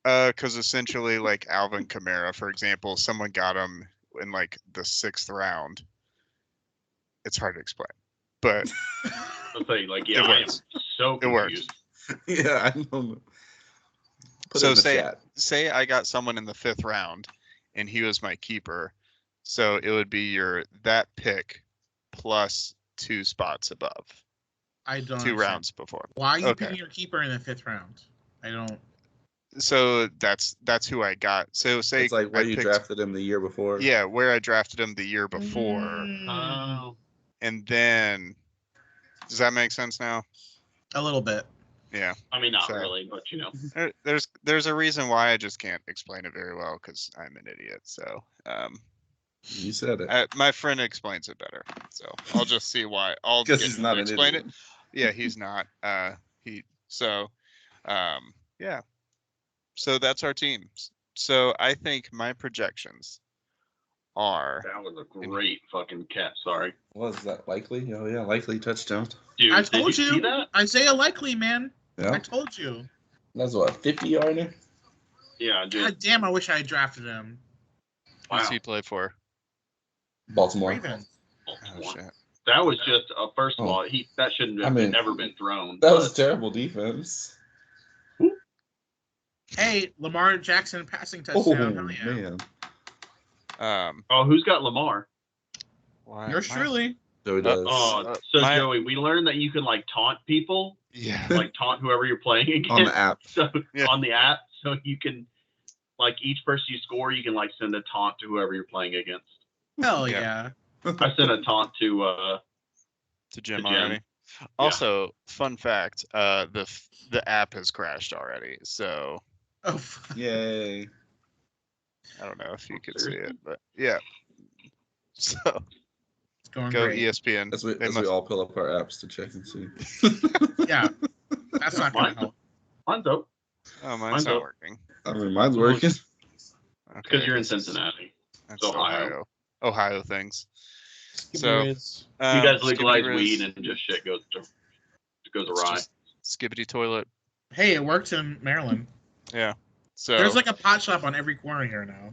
Because essentially, like Alvin Kamara, for example, someone got him in like the 6th round. It's hard to explain, but I'll tell you, like, It yeah, I am works. so It works. confused. Yeah, I know. Put So it in the chat. say I got someone in the 5th round, and he was my keeper. So it would be that pick plus 2 spots above, I don't. 2 rounds before. Why are you Okay. picking your keeper in the 5th round? I don't. So that's who I got. So say It's like where I you picked- drafted him the year before. Yeah, where I drafted him the year before, Oh, and then does that make sense now? A little bit. Yeah. I mean, not So- really, but you know. There's a reason why I just can't explain it very well because I'm an idiot. So You said it. my friend explains it better. So I'll just see why. I'll 'Cause get he's him not to an explain idiot. it. Yeah, he's not. Yeah. So that's our teams. So I think my projections are. That was a great fucking catch. Sorry, Was that likely? Oh yeah, likely touchdown. dude. I did told you you. see that? Isaiah Likely, man. Yeah. I told you. That's what, 50-yarder? Yeah, dude. God damn, I wish I had drafted him. Who's Wow. he play for? Baltimore. Ravens. Oh shit. That was just first of Oh. all, that shouldn't have ever been thrown. That was terrible defense. Hey, Lamar Jackson passing Oh touchdown. Hell yeah. man. Oh, who's got Lamar? Why? Yours truly. Joey does. Oh, so my- Joey, we learned that you can like taunt people, Yeah. like taunt whoever you're playing against On the app. So Yeah. on the app, so you can like each person you score, you can like send a taunt to whoever you're playing against. Hell Yeah. yeah. I sent a taunt to Jim Jim. already. Also, fun fact: the app has crashed already. So Oh, fuck. Yay. I don't know if you could see it, but yeah. So It's going go great. ESPN. As we all pull up our apps to check and see. Yeah. That's not going to help. mine's up Oh, mine's Mine's not up. working. I mean, mine's working. Okay, because you're in this is- Cincinnati. That's It's Ohio. Ohio things. Skip So, Riz. You guys Skibbity legalize Riz, weed and just shit goes it's awry. just Skibbity toilet. Hey, it works in Maryland. Yeah. So There's like a pot shop on every corner here now.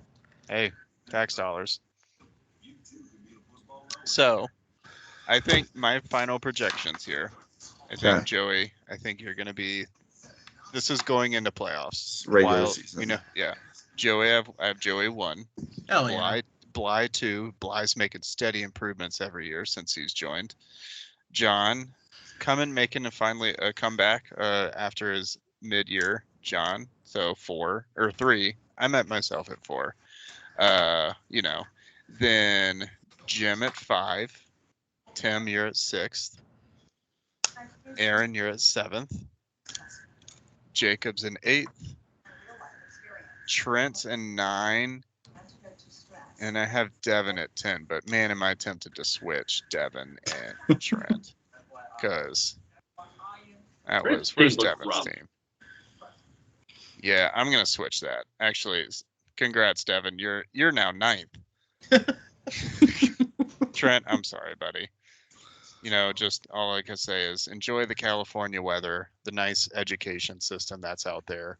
hey, tax dollars. So, I think my final projections here. I think Okay. Joey. I think you're gonna be. This is going into playoffs. Regular While- season. You know, yeah. Joey, I have Joey 1. Hell yeah. Bly 2. Bly's making steady improvements every year since he's joined. John, making finally a comeback after his mid-year. John, so 4 or 3. I'm at myself at 4. Then Jim at 5. Tim, you're at 6th. Aaron, you're at 7th. Jacobs in 8th. Trent's in 9. And I have Devin at 10. But man, am I tempted to switch Devin and Trent. Because where's Devin's team? Yeah, I'm gonna switch that. Actually, congrats, Devin. You're now 9th. Trent, I'm sorry, buddy. Just all I can say is enjoy the California weather, the nice education system that's out there.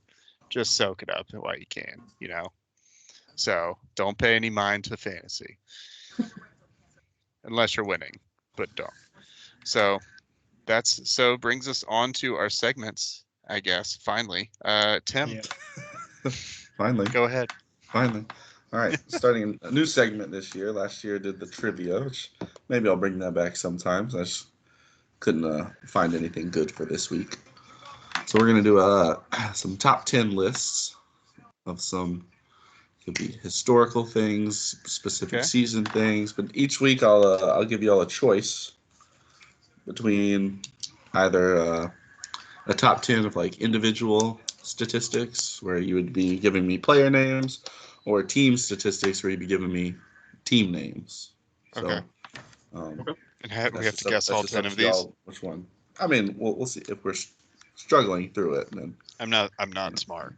Just soak it up while you can, So don't pay any mind to fantasy. Unless you're winning, but don't. So brings us on to our segments, I guess, finally. Tim. Yeah. Finally. Go ahead. Finally. All right, starting a new segment this year. Last year I did the trivia, which maybe I'll bring that back sometimes. I just couldn't find anything good for this week. So we're going to do some top 10 lists of could be historical things, specific season things, but each week I'll give you all a choice between either a top 10 of like individual statistics where you would be giving me player names, or team statistics where you'd be giving me team names. Okay. So, and we have to guess all 10 of these. Which one? I mean, we'll see if we're struggling through it. Then I'm not smart.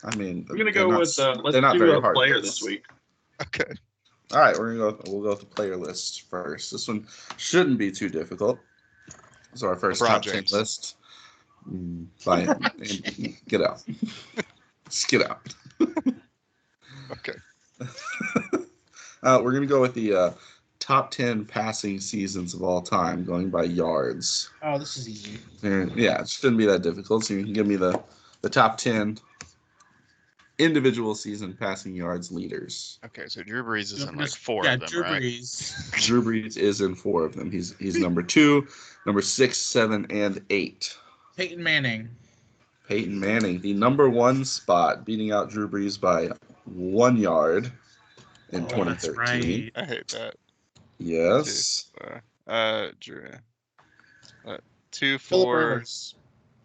I mean, we're gonna go with let's do a player this week. Okay. All right, we'll go with the player list first. This one shouldn't be too difficult. So our first top 10 list. Get out. Just get out. Okay. We're going to go with the top 10 passing seasons of all time, going by yards. Oh, this is easy. Yeah, it shouldn't be that difficult. So you can give me the top 10 individual season passing yards leaders. Okay, so Drew Brees is in like 4 of them, Drew right? Brees. Drew Brees is in 4 of them. He's number 2, number 6, 7, and 8. Peyton Manning, the number 1 spot, beating out Drew Brees by 1 yard in 2013. That's right. I hate that. Yes. Drew. 2, 4.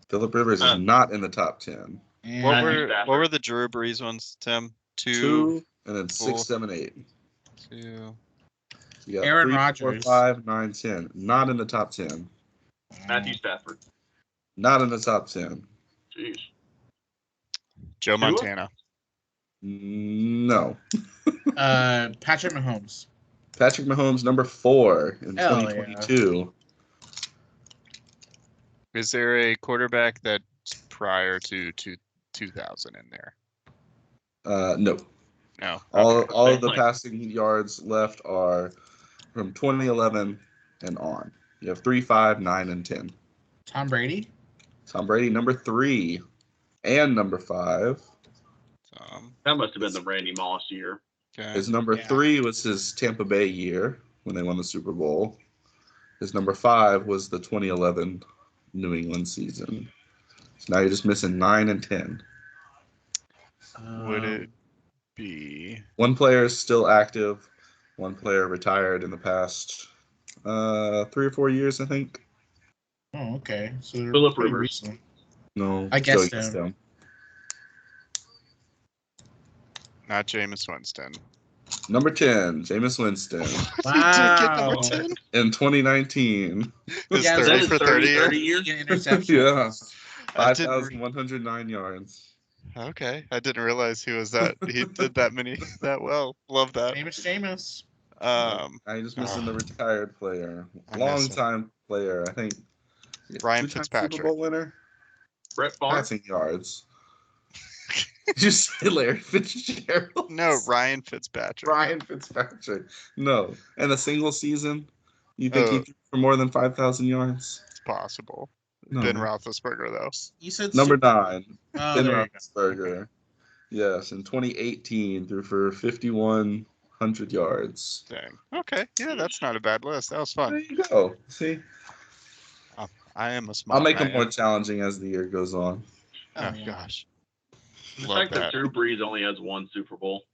Phillip Rivers is not in the top 10. What were the Drew Brees ones, Tim? 2 and then 6, 7, 8. 2. You got Aaron 3, Rodgers. 4, 5, 9, 10. Not in the top 10. Matthew Stafford. Not in the top 10. Jeez. Joe Montana. No. Patrick Mahomes. Patrick Mahomes, number 4 in 2022. Yeah. Is there a quarterback that's prior to 2000 in there? No. No. All of the passing yards left are from 2011 and on. You have 3, 5, 9, and 10. Tom Brady. Tom Brady, number 3 and number 5. That must have been the Randy Moss year. Okay. His number 3 was his Tampa Bay year when they won the Super Bowl. His number 5 was the 2011 New England season. So now you're just missing 9 and 10. Would it be? One player is still active. One player retired in the past 3 or 4 years, I think. Oh, okay. So Phillip Rivers. No, I guessed him. Not Jameis Winston. Number 10, Jameis Winston. Wow. He did get number 10? In 2019. His 30 for 30 years? Yeah. 5,109 yards. Okay. I didn't realize he did that many that well. Love that. Jameis. I just missing the retired player. Long-time player, I think. Ryan Fitzpatrick. Super Bowl winner? Brett Favre. Passing yards. Did you say Larry Fitzgerald? No, Ryan Fitzpatrick. Ryan Fitzpatrick. No. And a single season? You think he threw for more than 5,000 yards? It's possible. No. Ben Roethlisberger, though. You said number 9. Ben Roethlisberger. Yes, in 2018, threw for 5,100 yards. Dang. Okay. Yeah, that's not a bad list. That was fun. There you go. See? I am a smart I'll make man. it more challenging as the year goes on. Oh, gosh. The fact that Drew Brees only has 1 Super Bowl.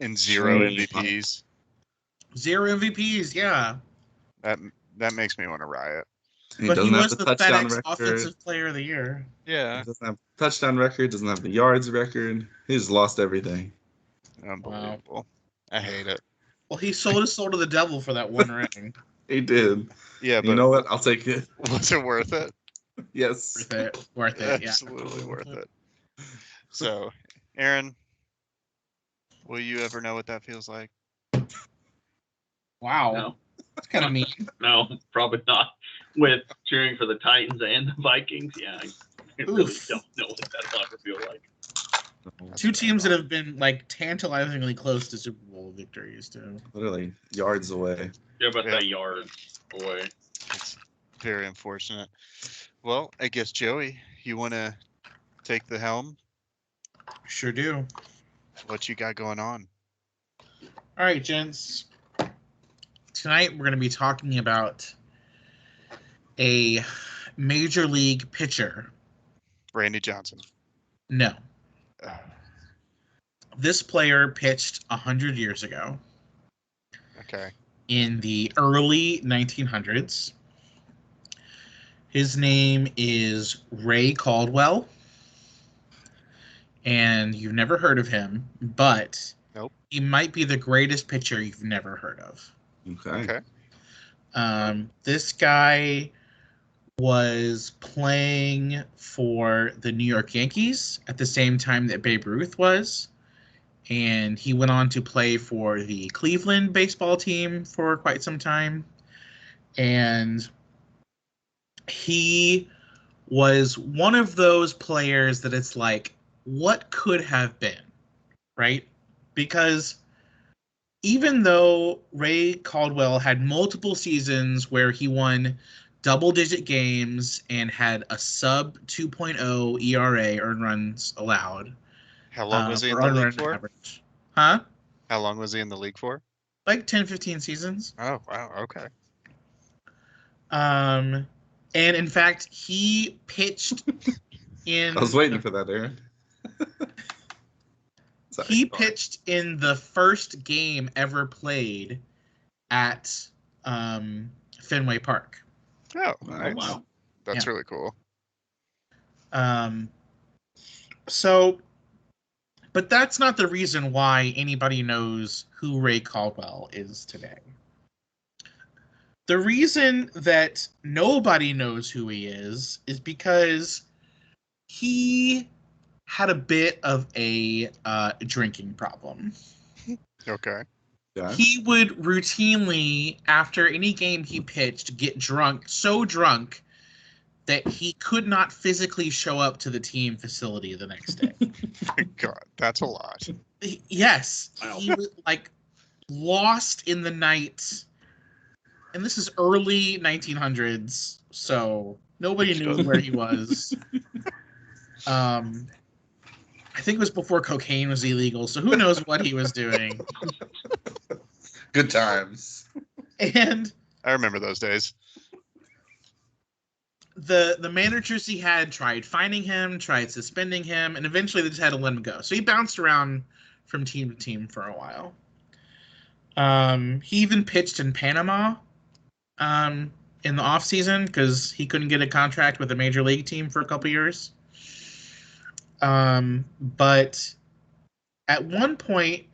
And 0 MVPs. 0 MVPs, yeah. That makes me want to riot. He But he doesn't have was the the touchdown FedEx record. Offensive Player of the Year. Yeah. He doesn't have touchdown record. Doesn't have the yards record. He's lost everything. Unbelievable. Wow. I hate it. Well, he sold his soul to the devil for that one ring. He did. Yeah, but you know what? I'll take it. Was it worth it? Yes. Worth it. Yeah. Absolutely worth it. So, Aaron, will you ever know what that feels like? Wow. No. That's kind of mean. No, probably not. With cheering for the Titans and the Vikings, yeah, I really don't know what that'll ever feel like. Two teams that have been like tantalizingly close to Super Bowl victories, too. Literally yards away. Yeah, about that yard away. It's very unfortunate. Well, I guess, Joey, you want to take the helm? Sure do. What you got going on? All right, gents. Tonight we're going to be talking about a major league pitcher. Randy Johnson. No. This player pitched 100 years ago. Okay. In the early 1900s. His name is Ray Caldwell. And you've never heard of him, but nope. He might be the greatest pitcher you've never heard of. Okay. This guy was playing for the New York Yankees at the same time that Babe Ruth was. And he went on to play for the Cleveland baseball team for quite some time. And he was one of those players that it's like, what could have been, right? Because even though Ray Caldwell had multiple seasons where he won double-digit games and had a sub 2.0 ERA, earned runs allowed. How long was he in the league for? Average. Huh? How long was he in the league for? Like 10, 15 seasons. Oh, wow. Okay. And in fact, he pitched in... I was waiting for that, Aaron. He pitched in the first game ever played at Fenway Park. Oh, nice. Wow. That's really cool. But that's not the reason why anybody knows who Ray Caldwell is today. The reason that nobody knows who he is because he had a bit of a drinking problem. Okay. Yeah. He would routinely, after any game he pitched, get drunk, so drunk that he could not physically show up to the team facility the next day. God, that's a lot. Yes. Wow. He was like lost in the night. And this is early 1900s, so nobody knew where he was. I think it was before cocaine was illegal, so who knows what he was doing. Good times. And I remember those days. The managers he had tried fining him, tried suspending him, and eventually they just had to let him go. So he bounced around from team to team for a while. He even pitched in Panama in the offseason because he couldn't get a contract with a major league team for a couple years. But at one point,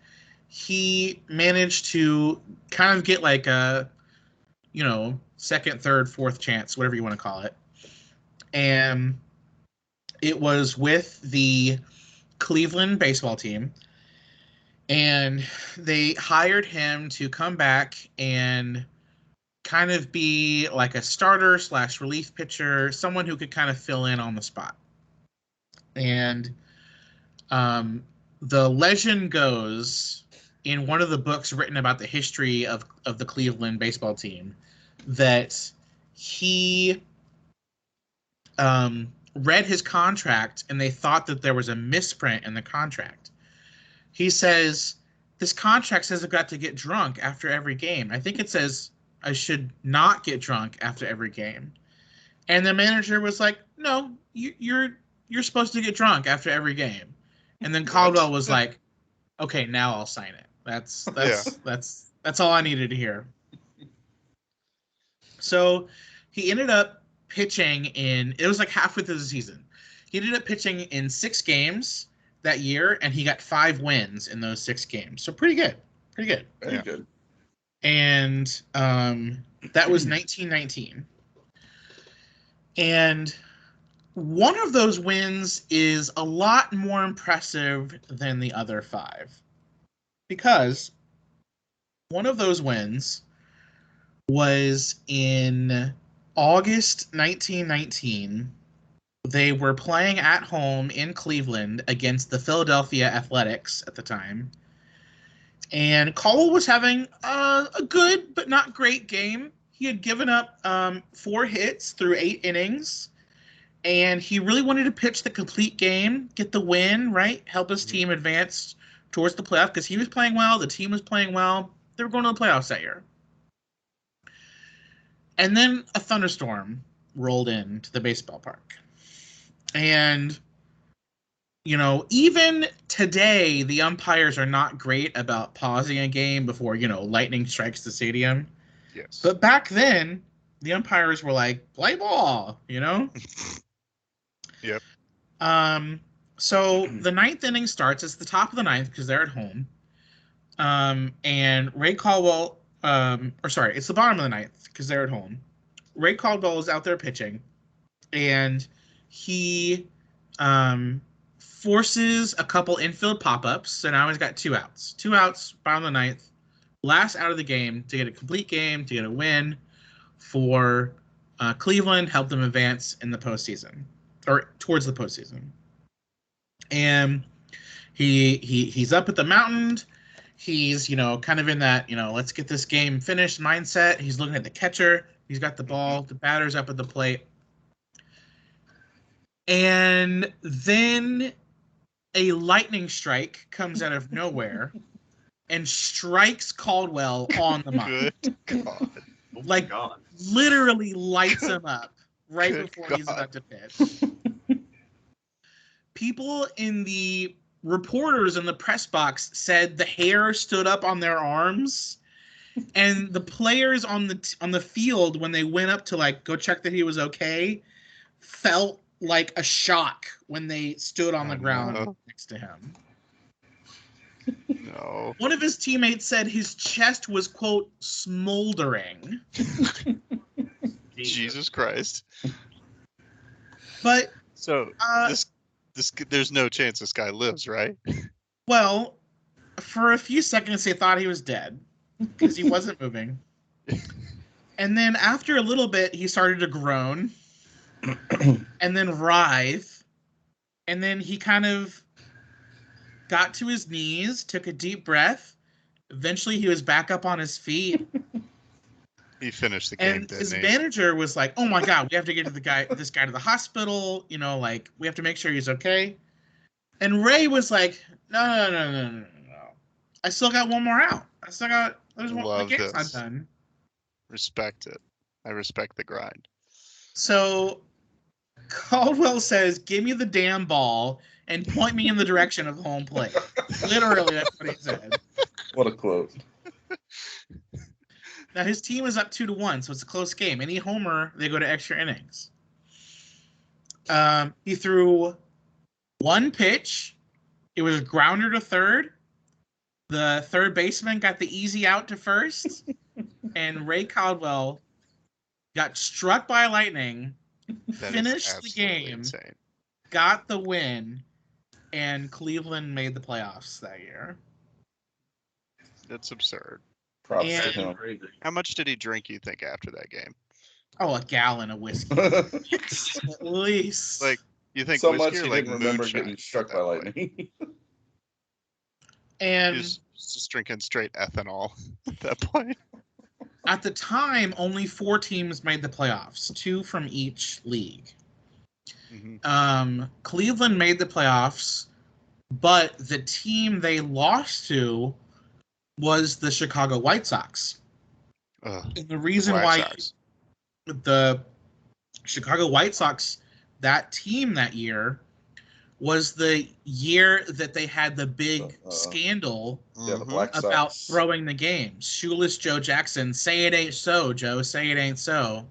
he managed to kind of get like a, second, third, fourth chance, whatever you want to call it. And it was with the Cleveland baseball team. And they hired him to come back and kind of be like a starter / relief pitcher, someone who could kind of fill in on the spot. And the legend goes in one of the books written about the history of the Cleveland baseball team that he read his contract and they thought that there was a misprint in the contract. He says, this contract says I've got to get drunk after every game. I think it says I should not get drunk after every game. And the manager was like, no, you're supposed to get drunk after every game. And then Caldwell was like, okay, now I'll sign it. That's all I needed to hear. So he ended up pitching it was like halfway through the season. He ended up pitching in 6 games that year, and he got 5 wins in those 6 games. So pretty good. Very good. And that was 1919. And one of those wins is a lot more impressive than the other 5. Because one of those wins was in August 1919. They were playing at home in Cleveland against the Philadelphia Athletics at the time. And Caldwell was having a good but not great game. He had given up 4 hits through 8 innings. And he really wanted to pitch the complete game, get the win, right? Help his team advance towards the playoff because he was playing well. The team was playing well. They were going to the playoffs that year. And then a thunderstorm rolled into the baseball park. And, even today, the umpires are not great about pausing a game before, lightning strikes the stadium. Yes. But back then, the umpires were like, play ball, Yep. So the 9th inning starts. It's the top of the 9th because they're at home. And Ray Caldwell, it's the bottom of the 9th because they're at home. Ray Caldwell is out there pitching, and he forces a couple infield pop-ups. So now he's got 2 outs. 2 outs, bottom of the 9th. Last out of the game to get a complete game, to get a win for Cleveland, help them advance in the postseason, or towards the postseason. And he's up at the mountain. He's, kind of in that, let's get this game finished mindset. He's looking at the catcher. He's got the ball. The batter's up at the plate. And then a lightning strike comes out of nowhere and strikes Caldwell on the mark. Good God. Like, God. Literally lights him up right Good before God. he's about to pitch. People in the reporters in the press box said the hair stood up on their arms, and the players on the field, when they went up to go check that he was okay, felt like a shock when they stood on the ground next to him. No. One of his teammates said his chest was, quote, smoldering. Jesus Christ. But so this there's no chance this guy lives, right? Well, for a few seconds they thought he was dead because he wasn't moving. And then after a little bit he started to groan and then writhe. And then he kind of got to his knees, took a deep breath. Eventually he was back up on his feet. He finished the game. And his manager was like, "Oh my God, we have to get this guy to the hospital. We have to make sure he's okay." And Ray was like, "No. I still got one more out. There's one. The game's not done." Respect it. I respect the grind. So Caldwell says, "Give me the damn ball and point me in the direction of home plate." Literally, that's what he said. What a quote. Now, his team is up 2-1, so it's a close game. Any homer, they go to extra innings. He threw 1 pitch. It was a grounder to third. The third baseman got the easy out to first. And Ray Caldwell got struck by lightning, finished the game, insane. Got the win, and Cleveland made the playoffs that year. That's absurd. Props to him. How much did he drink, you think, after that game? Oh, a gallon of whiskey. At least. You think so whiskey much or he didn't remember getting struck by lightning. And he was just drinking straight ethanol at that point. At the time, only 4 teams made the playoffs, 2 from each league. Mm-hmm. Cleveland made the playoffs, but the team they lost to was the Chicago White Sox. And the reason why the Chicago White Sox, that team that year, was the year that they had the big scandal about throwing the games. Shoeless Joe Jackson, say it ain't so, Joe, say it ain't so.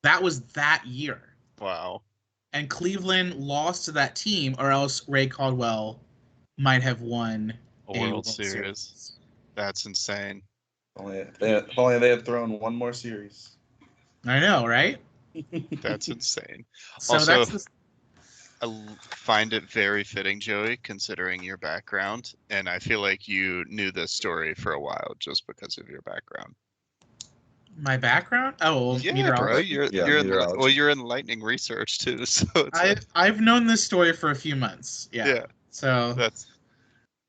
That was that year. Wow. And Cleveland lost to that team, or else Ray Caldwell might have won a World Series. That's insane. If only they had thrown one more series. I know, right? That's insane. So also, that's I find it very fitting, Joey, considering your background, and I feel like you knew this story for a while just because of your background. my background. Oh, well, Yeah, meteorology. bro, Meteorology. you're in lightning research too, so I've known this story for a few months. Yeah. So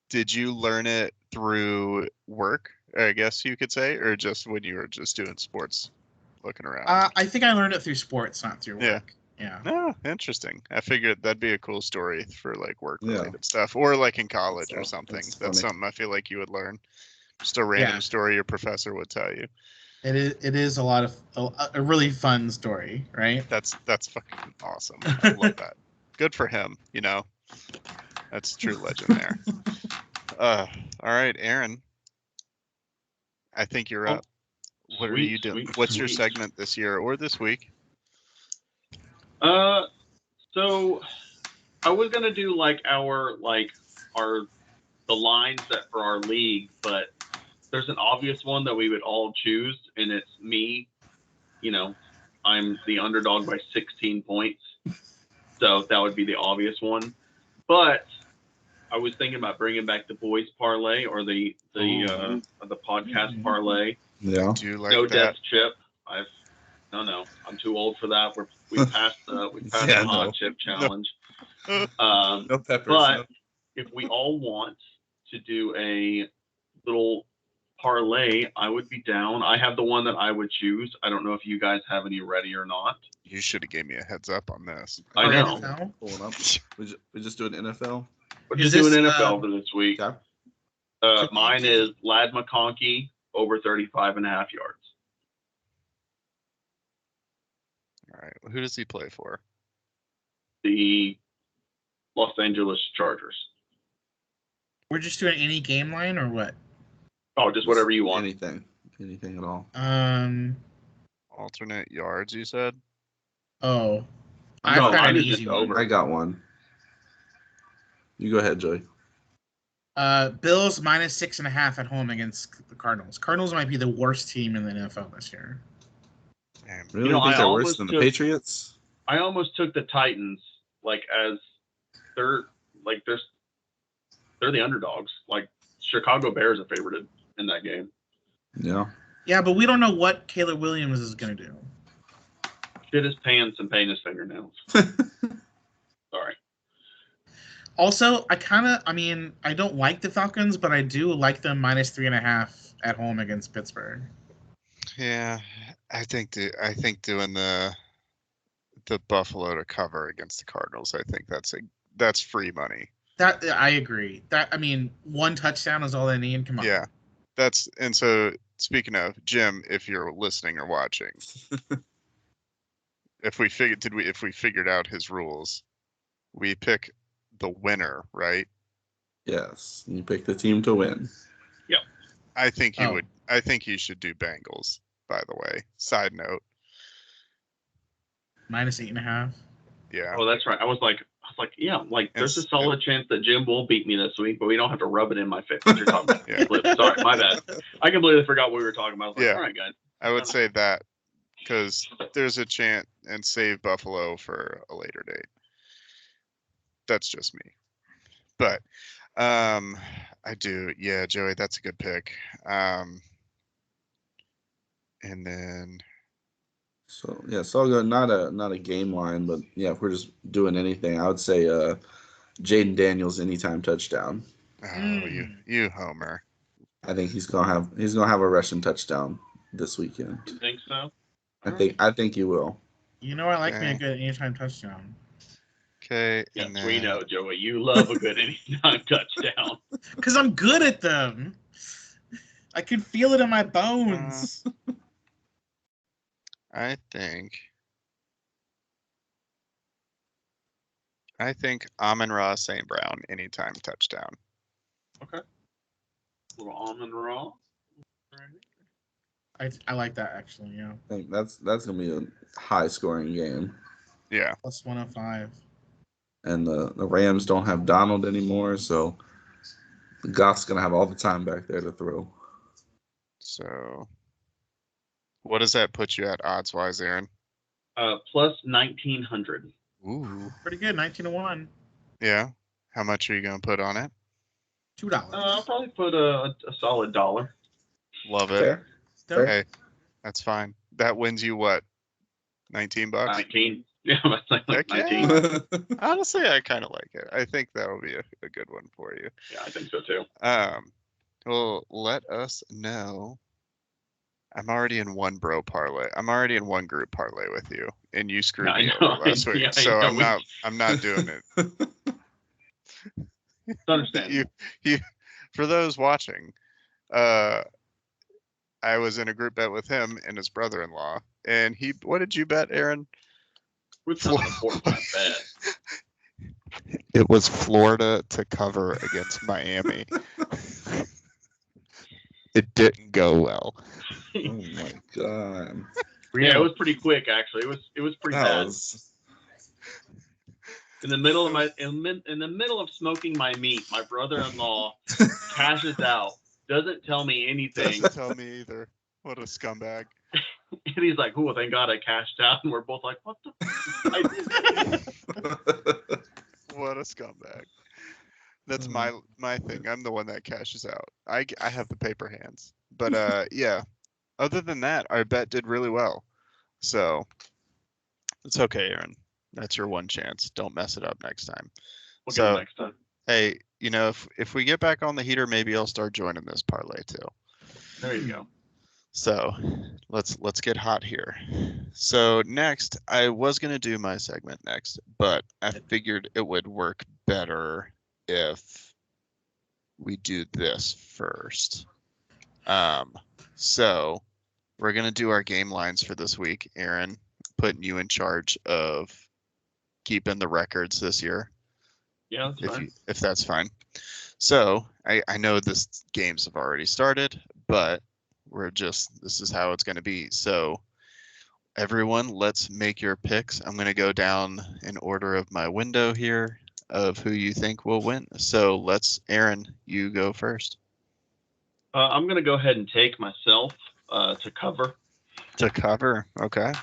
Did you learn it through work, I guess you could say, or just when you were just doing sports, looking around? I think I learned it through sports, not through work. Yeah. No, interesting. I figured that'd be a cool story for like work related stuff, or like in college or something. That's something I feel like you would learn. Just a random story your professor would tell you. It is a lot of a really fun story, right? That's fucking awesome. I love that. Good for him. You know, that's true legend there. All right, Aaron. I think you're up. What are you doing? What's your segment this year or this week? So I was gonna do like the lines that for our league, but there's an obvious one that we would all choose, and it's me. You know, I'm the underdog by 16 points, so that would be the obvious one. But I was thinking about bringing back the boys parlay or the podcast parlay. Yeah. Do you like no that? death chip. No, I'm too old for that. We passed the hot chip challenge. No peppers. But if we all want to do a little parlay, I would be down. I have the one that I would choose. I don't know if you guys have any ready or not. You should have gave me a heads up on this. I know. Pulling up. We just doing NFL. We're just doing NFL for this week. Okay. Mine is Lad McConkey over 35.5 yards. All right. Who does he play for? The Los Angeles Chargers. We're just doing any game line or what? Oh, just whatever you want. Anything at all. Alternate yards, you said? Oh. I've got an easy one. I got one. You go ahead, Joey. Bills minus 6.5 at home against the Cardinals. Cardinals might be the worst team in the NFL this year. Man, really? You think they're worse than the Patriots? I almost took the Titans as they're the underdogs. Like Chicago Bears are favored in that game. Yeah. Yeah, but we don't know what Caleb Williams is going to do. Shit his pants and paint his fingernails. Sorry. Also, I don't like the Falcons, but I do like them minus 3.5 at home against Pittsburgh. Yeah, I think doing the Buffalo to cover against the Cardinals, I think that's free money. That I agree. One touchdown is all they need. Come on. Yeah, so speaking of Jim, if you're listening or watching, if we figured out his rules, we pick the winner, right? Yes, you pick the team to win. Yep. I think you would. I think you should do Bengals. By the way, side note. Minus 8.5. Yeah. Oh, that's right. I was like, yeah, there's a solid chance that Jim will beat me this week, but we don't have to rub it in my face. What you're talking about? Yeah. Sorry, my bad. I completely forgot what we were talking about. I was like, all right, guys. I would say that because there's a chance and save Buffalo for a later date. That's just me. But I do. Yeah, Joey, that's a good pick. And then so I'll go not a game line, but yeah, if we're just doing anything, I would say Jaden Daniels anytime touchdown. Oh, you homer. I think he's gonna have a rushing touchdown this weekend. You think so? I think he will. You know, I like me a good anytime touchdown. Okay. Yes, we know, Joey. You love a good anytime touchdown. Because I'm good at them. I can feel it in my bones. I think Amon-Ra St. Brown anytime touchdown. Okay. A little Amon-Ra. I like that actually. Yeah. I think that's gonna be a high scoring game. Yeah. Plus 105. And the Rams don't have Donald anymore, so Goff's gonna have all the time back there to throw. So, what does that put you at odds wise, Aaron? Plus 1,900. Ooh. Pretty good. 19-1. Yeah. How much are you gonna put on it? $2. I'll probably put a solid $1. Love it. Fair. Fair. Hey, that's fine. That wins you what? $19? 19. Yeah, that's like Heck 19. yeah. Honestly, I kind of like it. I think that'll be a good one for you. Yeah, I think so too. Well, let us know. I'm already in one bro parlay. I'm already in one group parlay with you, and you screwed me over last week. Yeah, so I'm not doing it. It's understandable. You, for those watching, I was in a group bet with him and his brother-in-law, and what did you bet, Aaron? Which was an important bet. It was Florida to cover against Miami. It didn't go well. Oh my god. Yeah, it was pretty quick actually. It was pretty bad. In the middle of in the middle of smoking my meat, my brother-in-law cashes out, doesn't tell me anything. Doesn't tell me either. What a scumbag. And he's like, "Oh, thank God I cashed out." And we're both like, "What the?" What a scumbag. That's my thing. I'm the one that cashes out. I have the paper hands. But yeah. Other than that, our bet did really well. So it's okay, Aaron. That's your one chance. Don't mess it up next time. We'll get it next time. Hey, if we get back on the heater, maybe I'll start joining this parlay too. There you go. So let's get hot here. So next, I was gonna do my segment next, but I figured it would work better if we do this first. So we're gonna do our game lines for this week. Aaron, putting you in charge of keeping the records this year. Yeah, that's fine. If that's fine. So I know this games have already started, but this is how it's going to be. So everyone, let's make your picks. I'm going to go down in order of my window here of who you think will win. So Aaron, you go first. I'm going to go ahead and take myself to cover. To cover, okay.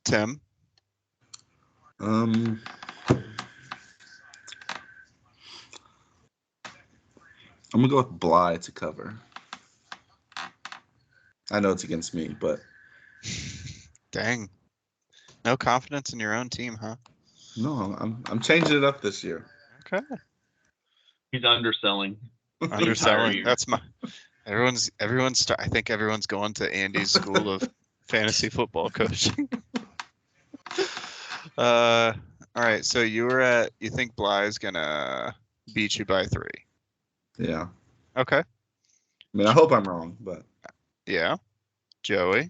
Tim. I'm gonna go with Bly to cover. I know it's against me, but Dang, no confidence in your own team, huh? No, I'm changing it up this year. Okay. He's underselling. Underselling. That's everyone's. I think everyone's going to Andy's school of fantasy football coaching. All right. So you think Bly's gonna beat you by 3? Yeah. Okay. I mean, I hope I'm wrong, but yeah. Joey.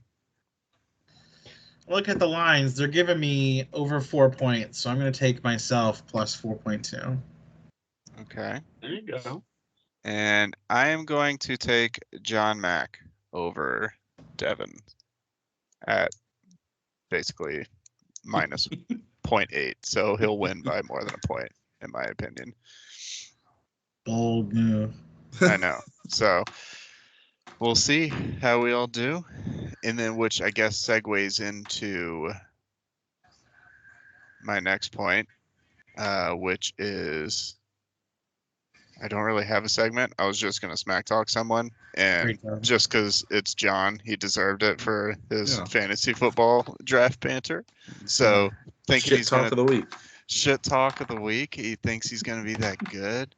Look at the lines. They're giving me over 4 points, so I'm going to take myself plus 4.2. Okay. There you go. And I am going to take John Mack over Devin at basically minus 0.8. So he'll win by more than a point, in my opinion. Bold move. I know. So we'll see how we all do. And then, which I guess segues into my next point, which is I don't really have a segment. I was just going to smack talk someone. And just because it's John, he deserved it for his fantasy football draft banter. So thinking he's going to... Shit talk of the week. Shit talk of the week. He thinks he's going to be that good.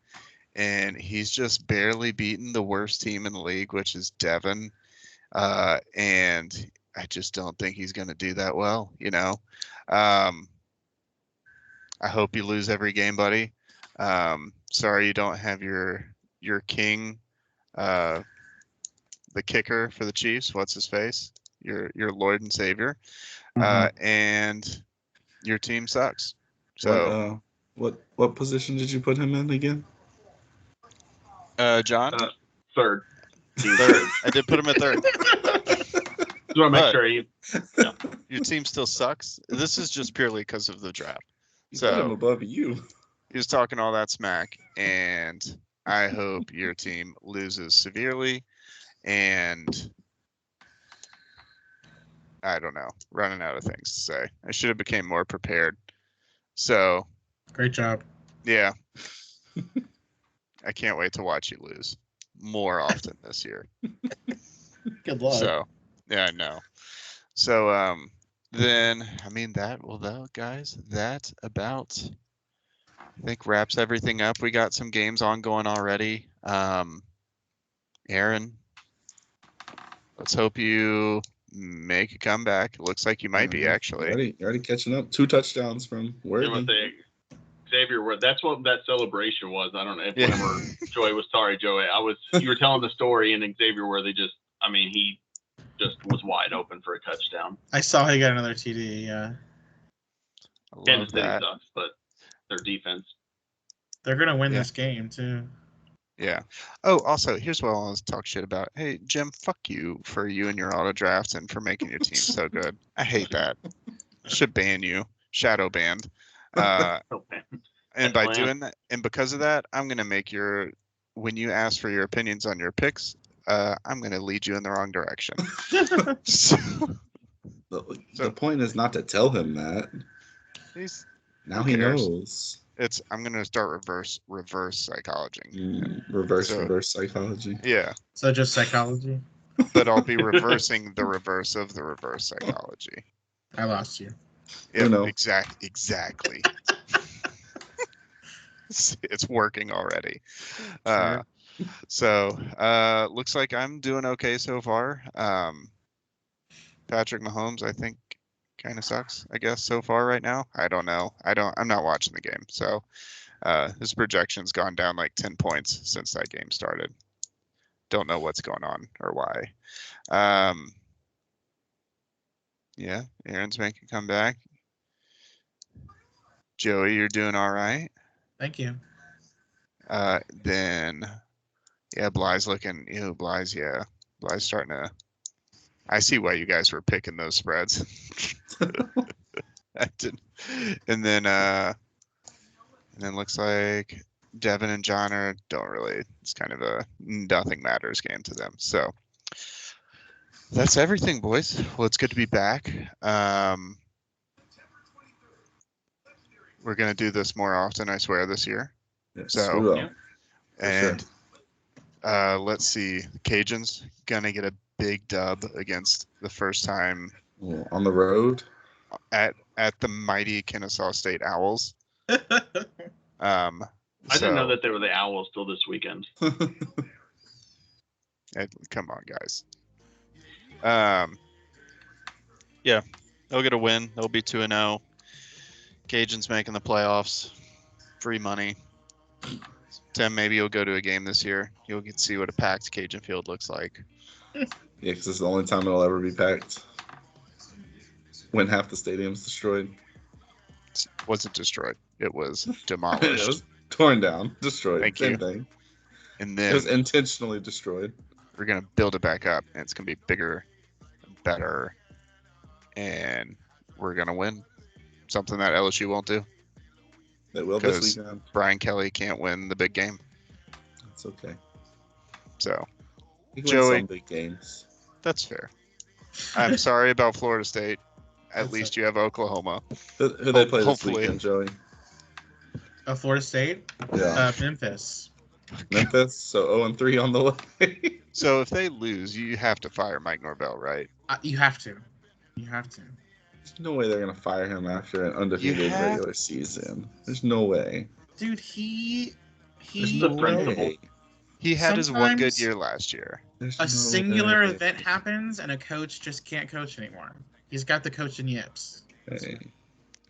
And he's just barely beaten the worst team in the league, which is Devin. And I just don't think he's going to do that well, I hope you lose every game, buddy. Sorry you don't have your king, the kicker for the Chiefs. What's his face? Your Lord and Savior. And your team sucks. So what position did you put him in again? John? Third. Third. I did put him at third. Just want to make sure yeah. Your team still sucks. This is just purely because of the draft. So I'm above you. He was talking all that smack, and I hope your team loses severely. And I don't know, running out of things to say. I should have became more prepared. So great job. Yeah. I can't wait to watch you lose more often this year. Good luck. So, yeah, I know. So, then, I mean, guys, that about, I think, wraps everything up. We got some games ongoing already. Aaron, let's hope you make a comeback. It looks like you might be, actually. Already catching up. 2 touchdowns from Worthy. Xavier, that's what that celebration was. I don't know if whenever Joey was Joey. You were telling the story, and Xavier Worthy he just was wide open for a touchdown. I saw he got another TD. Yeah. Kansas City sucks, but their defense. They're gonna win this game too. Yeah. Oh, also, here's what I want to talk shit about. Hey, Jim, fuck you for you and your auto drafts and for making your team so good. I hate that. Should ban you. Shadow banned. And by doing that, and because of that, I'm gonna make when you ask for your opinions on your picks, I'm gonna lead you in the wrong direction. The point is not to tell him that. Now he knows. I'm gonna start reverse psychology. Reverse psychology. Yeah. So just psychology. But I'll be reversing the reverse of the reverse psychology. I lost you. Yeah, exactly. It's working already. Sure. So looks like I'm doing okay so far. Patrick Mahomes, I think, kind of sucks, I guess, so far right now. I don't know. I'm not watching the game. So his projection's gone down like 10 points since that game started. Don't know what's going on or why. Yeah, Aaron's making a comeback. Joey, you're doing all right. Thank you. Then, yeah, Bly's looking. Bly's starting to. I see why you guys were picking those spreads. And then looks like Devin and John don't really. It's kind of a nothing matters game to them. So that's everything, boys. Well, it's good to be back. We're gonna do this more often, I swear, this year. Yes, so, we will. And let's see, the Cajuns gonna get a big dub against the first time on the road at the mighty Kennesaw State Owls. I didn't know that they were the Owls till this weekend. Come on, guys. Yeah, they'll get a win. They'll be 2-0. Cajuns making the playoffs. Free money. Tim, maybe you'll go to a game this year. You'll get to see what a packed Cajun field looks like. Yeah, because it's the only time it'll ever be packed. When half the stadium's destroyed. It wasn't destroyed. It was demolished. It was torn down. Destroyed. Thank Same you. thing. And then it was intentionally destroyed. We're going to build it back up, and it's going to be bigger, better, and we're going to win. Something that LSU won't do. They will this weekend. Brian Kelly can't win the big game. That's okay. So, Joey, some big games. That's fair. I'm sorry about Florida State. At least you have Oklahoma. Who they play this weekend, Joey? Florida State? Yeah. Memphis. Memphis? So 0-3 on the way. So if they lose, you have to fire Mike Norvell, right? You have to. You have to. There's no way they're going to fire him after an undefeated regular season. There's no way. Dude, he's the principal. He had his one good year last year. A singular event happens, and a coach just can't coach anymore. He's got the coaching yips. Hey.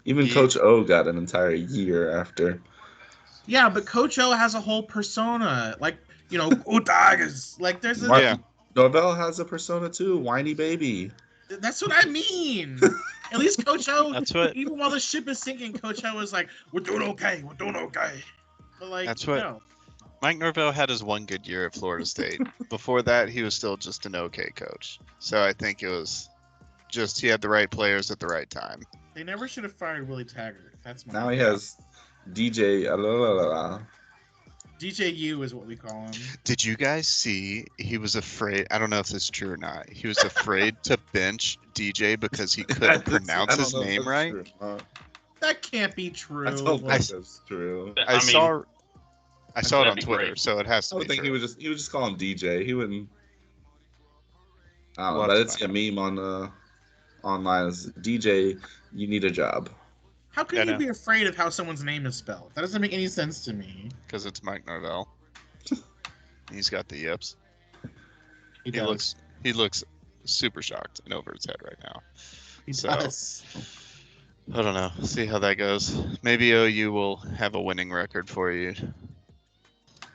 Even Coach O got an entire year after. Yeah, but Coach O has a whole persona. Like, Go Tigers. Like, there's a... Norvell has a persona, too. Whiny baby. That's what I mean. At least Coach O, even while the ship is sinking, Coach O was like, we're doing okay. We're doing okay. But, like, Mike Norvell had his one good year at Florida State. Before that, he was still just an okay coach. So I think it was just he had the right players at the right time. They never should have fired Willie Taggart. That's my Now he has DJ. DJU is what we call him. Did you guys see he was afraid? I don't know if this is true or not. He was afraid to bench DJ because he couldn't pronounce his name right. That can't be true. I don't think that's true. I saw it on Twitter, great. So it has to be. I would think true. he would just call him DJ. He wouldn't. I don't know, but it's a meme on online. Is DJ, you need a job. How can you be afraid of how someone's name is spelled? That doesn't make any sense to me. Because it's Mike Norvell. He's got the yips. He looks super shocked and over his head right now. He does. I don't know. See how that goes. Maybe OU will have a winning record for you.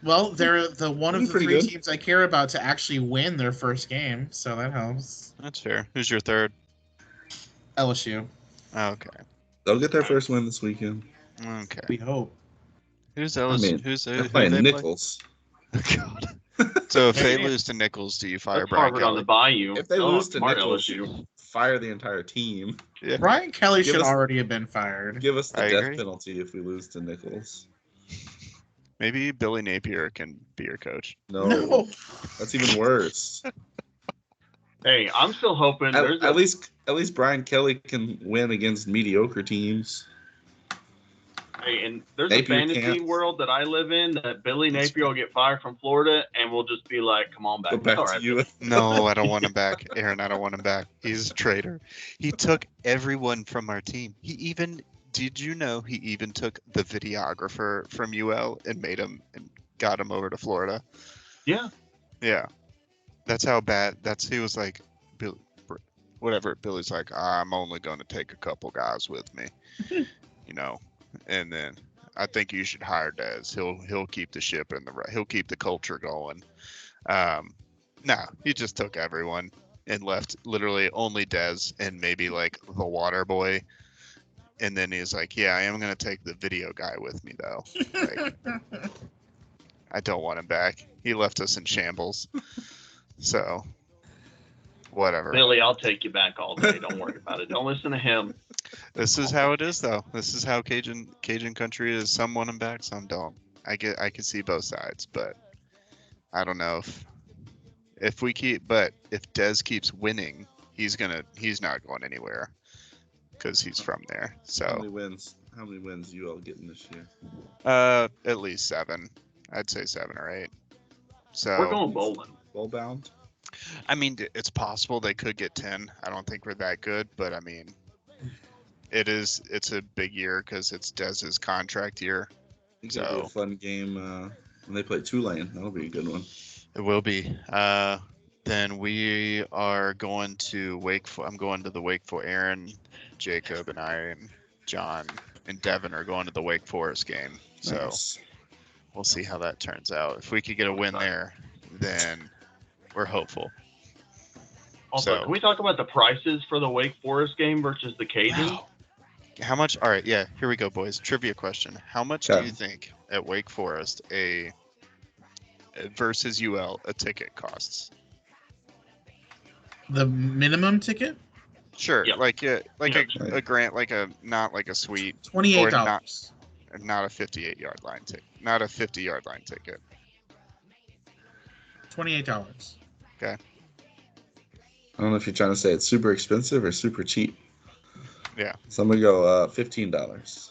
Well, they're the one of the three teams I care about to actually win their first game, so that helps. That's fair. Who's your third? LSU. Okay. They'll get their first win this weekend. Okay. We hope. Who's LSU? They're playing Nichols. God. So if they lose to Nichols, do you fire Brian Kelly? On the Bayou. If they lose to Nichols, you fire the entire team. Yeah. Brian Kelly should already have been fired. Give us the death penalty if we lose to Nichols. Maybe Billy Napier can be your coach. No. That's even worse. Hey, I'm still hoping. At least Brian Kelly can win against mediocre teams. Hey, and there's a fantasy world that I live in that Billy Napier will get fired from Florida, and we'll just be like, "Come on back." Go back to you. No, I don't want him back, Aaron. I don't want him back. He's a traitor. He took everyone from our team. Did you know he even took the videographer from UL and got him over to Florida? Yeah. Yeah. That's how bad. He was like, whatever. Billy's like, I'm only going to take a couple guys with me, And then I think you should hire Dez. He'll keep the ship he'll keep the culture going. No, he just took everyone and left literally only Dez and maybe like the water boy. And then he's like, yeah, I am going to take the video guy with me, though. Like, I don't want him back. He left us in shambles. So, whatever. Billy, I'll take you back all day. Don't worry about it. Don't listen to him. This is how it is, though. This is how Cajun country is. Some want him back, some don't. I can see both sides, but I don't know if Dez keeps winning, he's not going anywhere. Because he's from there. So how many wins UL getting this year? At least 7. I'd say 7 or 8. So we're going bowling. Bowl bound. I mean, it's possible they could get 10. I don't think we're that good, but I mean, it's a big year because it's Dez's contract year. It's gonna be a fun game when they play Tulane. That'll be a good one. It will be. Then we are going to I'm going to the Wake Forest. Aaron, Jacob, and I, and John, and Devin are going to the Wake Forest game. So we'll see how that turns out. If we could get a win there, then we're hopeful. Also, can we talk about the prices for the Wake Forest game versus the Cajuns? Wow. How much? All right, yeah, here we go, boys. Trivia question. How much do you think at Wake Forest versus UL a ticket costs? The minimum ticket? Sure, yep. like a grant, not like a suite. $28. Not a 58-yard line ticket. Not a 50-yard line ticket. $28. Okay. I don't know if you're trying to say it's super expensive or super cheap. Yeah. So I'm gonna go $15.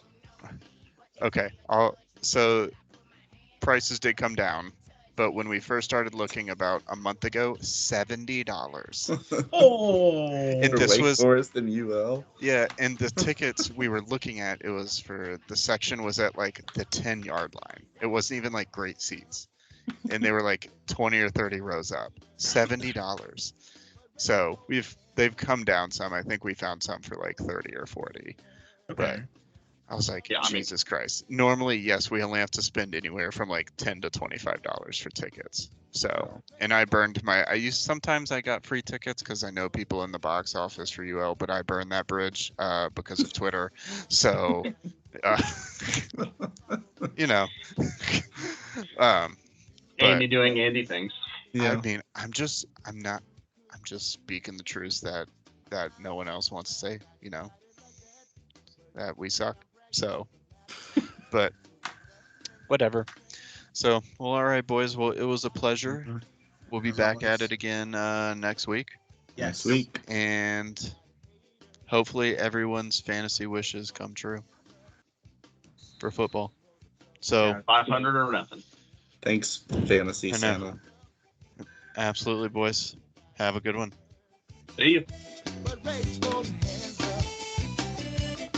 Okay. So prices did come down. But when we first started looking about a month ago, $70. Oh, and this was Forest and UL. Yeah, and the tickets we were looking at, it was for the section was at like the 10-yard line. It wasn't even like great seats, and they were like 20 or 30 rows up. $70. So they've come down some. I think we found some for like 30 or 40. Okay. But I was like, Jesus Christ. Normally, yes, we only have to spend anywhere from like $10 to $25 for tickets. So, and I burned sometimes I got free tickets because I know people in the box office for UL, but I burned that bridge because of Twitter. So, Andy doing Andy things. Yeah. I mean, I'm just speaking the truth that no one else wants to say, that we suck. So, but whatever. So, well, all right, boys. Well, it was a pleasure. We'll be back at it again next week. Next week. And hopefully everyone's fantasy wishes come true for football. So 500 or nothing. Thanks, Fantasy Santa. Absolutely, boys. Have a good one. See you.